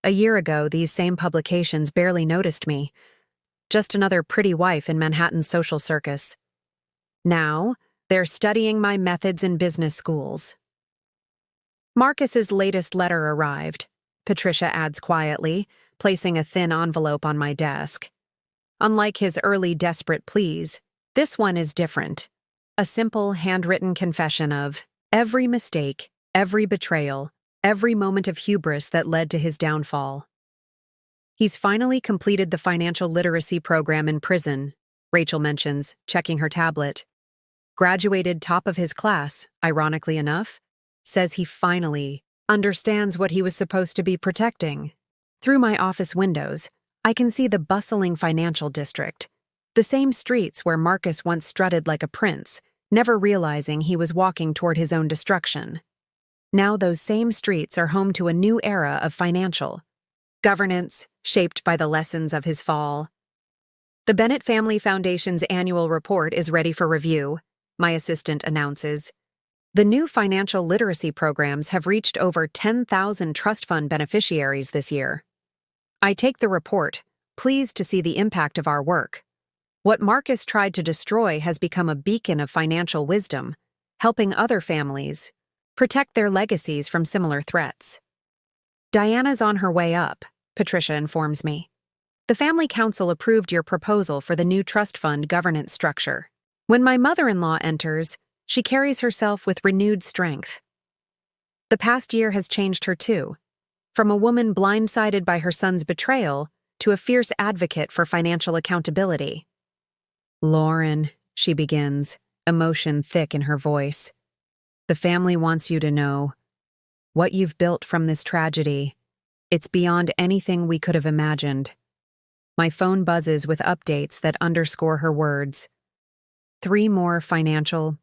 A year ago, these same publications barely noticed me. Just another pretty wife in Manhattan's social circus. Now, they're studying my methods in business schools. Marcus's latest letter arrived, Patricia adds quietly, placing a thin envelope on my desk. Unlike his early desperate pleas, this one is different. A simple, handwritten confession of every mistake, every betrayal, every moment of hubris that led to his downfall. He's finally completed the financial literacy program in prison, Rachel mentions, checking her tablet. Graduated top of his class, ironically enough, says he finally understands what he was supposed to be protecting. Through my office windows, I can see the bustling financial district, the same streets where Marcus once strutted like a prince, never realizing he was walking toward his own destruction. Now those same streets are home to a new era of financial governance, shaped by the lessons of his fall. The Bennett Family Foundation's annual report is ready for review, my assistant announces. The new financial literacy programs have reached over 10,000 trust fund beneficiaries this year. I take the report, pleased to see the impact of our work. What Marcus tried to destroy has become a beacon of financial wisdom, helping other families protect their legacies from similar threats. Diana's on her way up, Patricia informs me. The Family Council approved your proposal for the new trust fund governance structure. When my mother-in-law enters, she carries herself with renewed strength. The past year has changed her too, from a woman blindsided by her son's betrayal to a fierce advocate for financial accountability. "Lauren," she begins, emotion thick in her voice. "The family wants you to know what you've built from this tragedy. It's beyond anything we could have imagined." My phone buzzes with updates that underscore her words. 3 more financial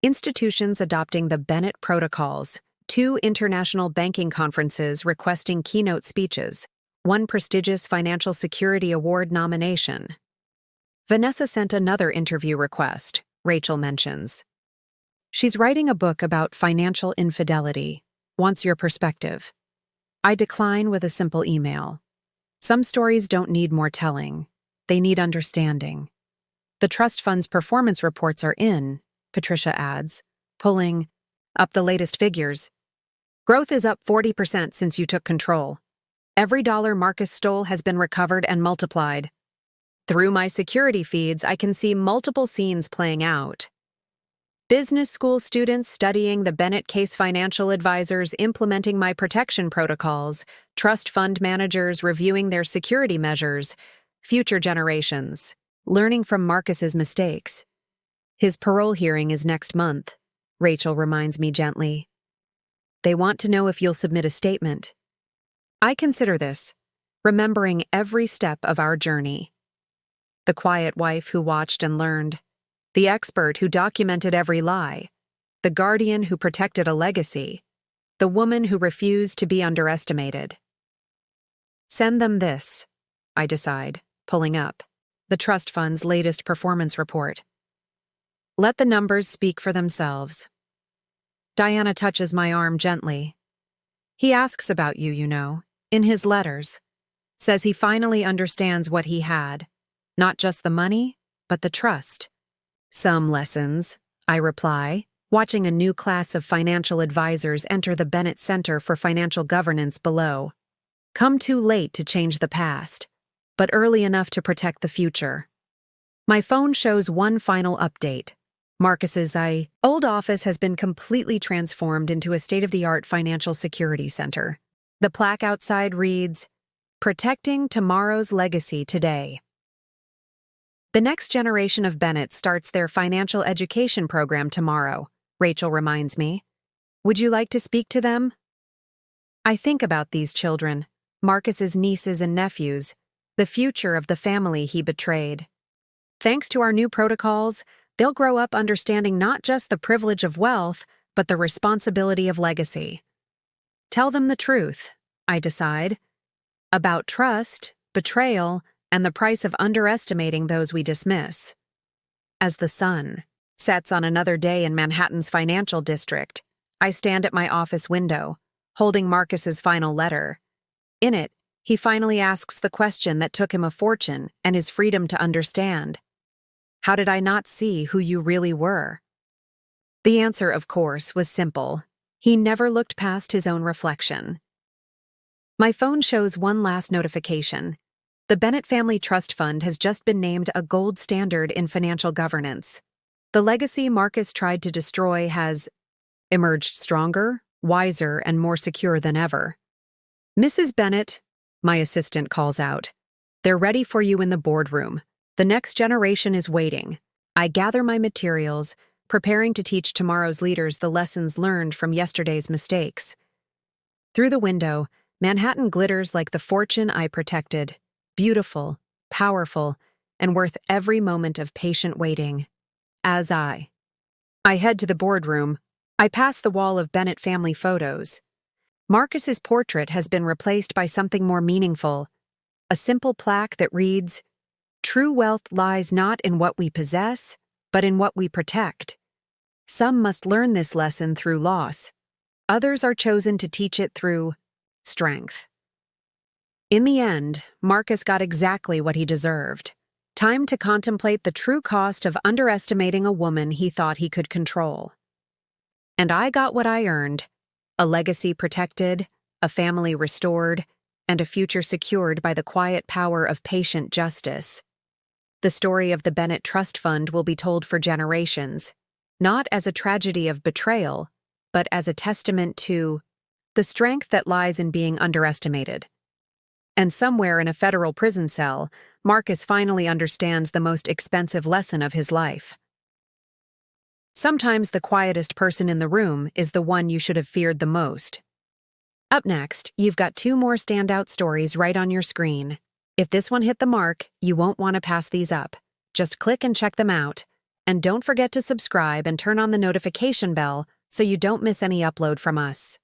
institutions adopting the Bennett protocols, 2 international banking conferences requesting keynote speeches, 1 prestigious financial security award nomination. Vanessa sent another interview request, Rachel mentions. She's writing a book about financial infidelity, wants your perspective. I decline with a simple email. Some stories don't need more telling. They need understanding. The trust fund's performance reports are in, Patricia adds, pulling up the latest figures. Growth is up 40% since you took control. Every dollar Marcus stole has been recovered and multiplied. Through my security feeds, I can see multiple scenes playing out. Business school students studying the Bennett case, financial advisors implementing my protection protocols, trust fund managers reviewing their security measures, future generations learning from Marcus's mistakes. His parole hearing is next month, Rachel reminds me gently. They want to know if you'll submit a statement. I consider this, remembering every step of our journey. The quiet wife who watched and learned, the expert who documented every lie, the guardian who protected a legacy, the woman who refused to be underestimated. Send them this, I decide, pulling up the trust fund's latest performance report. Let the numbers speak for themselves. Diana touches my arm gently. He asks about you, in his letters. Says he finally understands what he had. Not just the money, but the trust. Some lessons, I reply, watching a new class of financial advisors enter the Bennett Center for Financial Governance below. Come too late to change the past, but early enough to protect the future. My phone shows one final update. Marcus's old office has been completely transformed into a state-of-the-art financial security center. The plaque outside reads, "Protecting Tomorrow's Legacy Today." The next generation of Bennett starts their financial education program tomorrow, Rachel reminds me. Would you like to speak to them? I think about these children, Marcus's nieces and nephews, the future of the family he betrayed. Thanks to our new protocols, they'll grow up understanding not just the privilege of wealth, but the responsibility of legacy. Tell them the truth, I decide, about trust, betrayal, and the price of underestimating those we dismiss. As the sun sets on another day in Manhattan's financial district, I stand at my office window, holding Marcus's final letter. In it, he finally asks the question that took him a fortune and his freedom to understand. How did I not see who you really were? The answer, of course, was simple. He never looked past his own reflection. My phone shows one last notification. The Bennett Family Trust Fund has just been named a gold standard in financial governance. The legacy Marcus tried to destroy has emerged stronger, wiser, and more secure than ever. Mrs. Bennett, my assistant calls out. They're ready for you in the boardroom. The next generation is waiting. I gather my materials, preparing to teach tomorrow's leaders the lessons learned from yesterday's mistakes. Through the window, Manhattan glitters like the fortune I protected. Beautiful, powerful, and worth every moment of patient waiting. As I head to the boardroom, I pass the wall of Bennett family photos. Marcus's portrait has been replaced by something more meaningful, a simple plaque that reads, "True wealth lies not in what we possess, but in what we protect. Some must learn this lesson through loss. Others are chosen to teach it through strength." In the end, Marcus got exactly what he deserved. Time to contemplate the true cost of underestimating a woman he thought he could control. And I got what I earned, a legacy protected, a family restored, and a future secured by the quiet power of patient justice. The story of the Bennett Trust Fund will be told for generations, not as a tragedy of betrayal, but as a testament to the strength that lies in being underestimated. And somewhere in a federal prison cell, Marcus finally understands the most expensive lesson of his life. Sometimes the quietest person in the room is the one you should have feared the most. Up next, you've got two more standout stories right on your screen. If this one hit the mark, you won't want to pass these up. Just click and check them out. And don't forget to subscribe and turn on the notification bell so you don't miss any upload from us.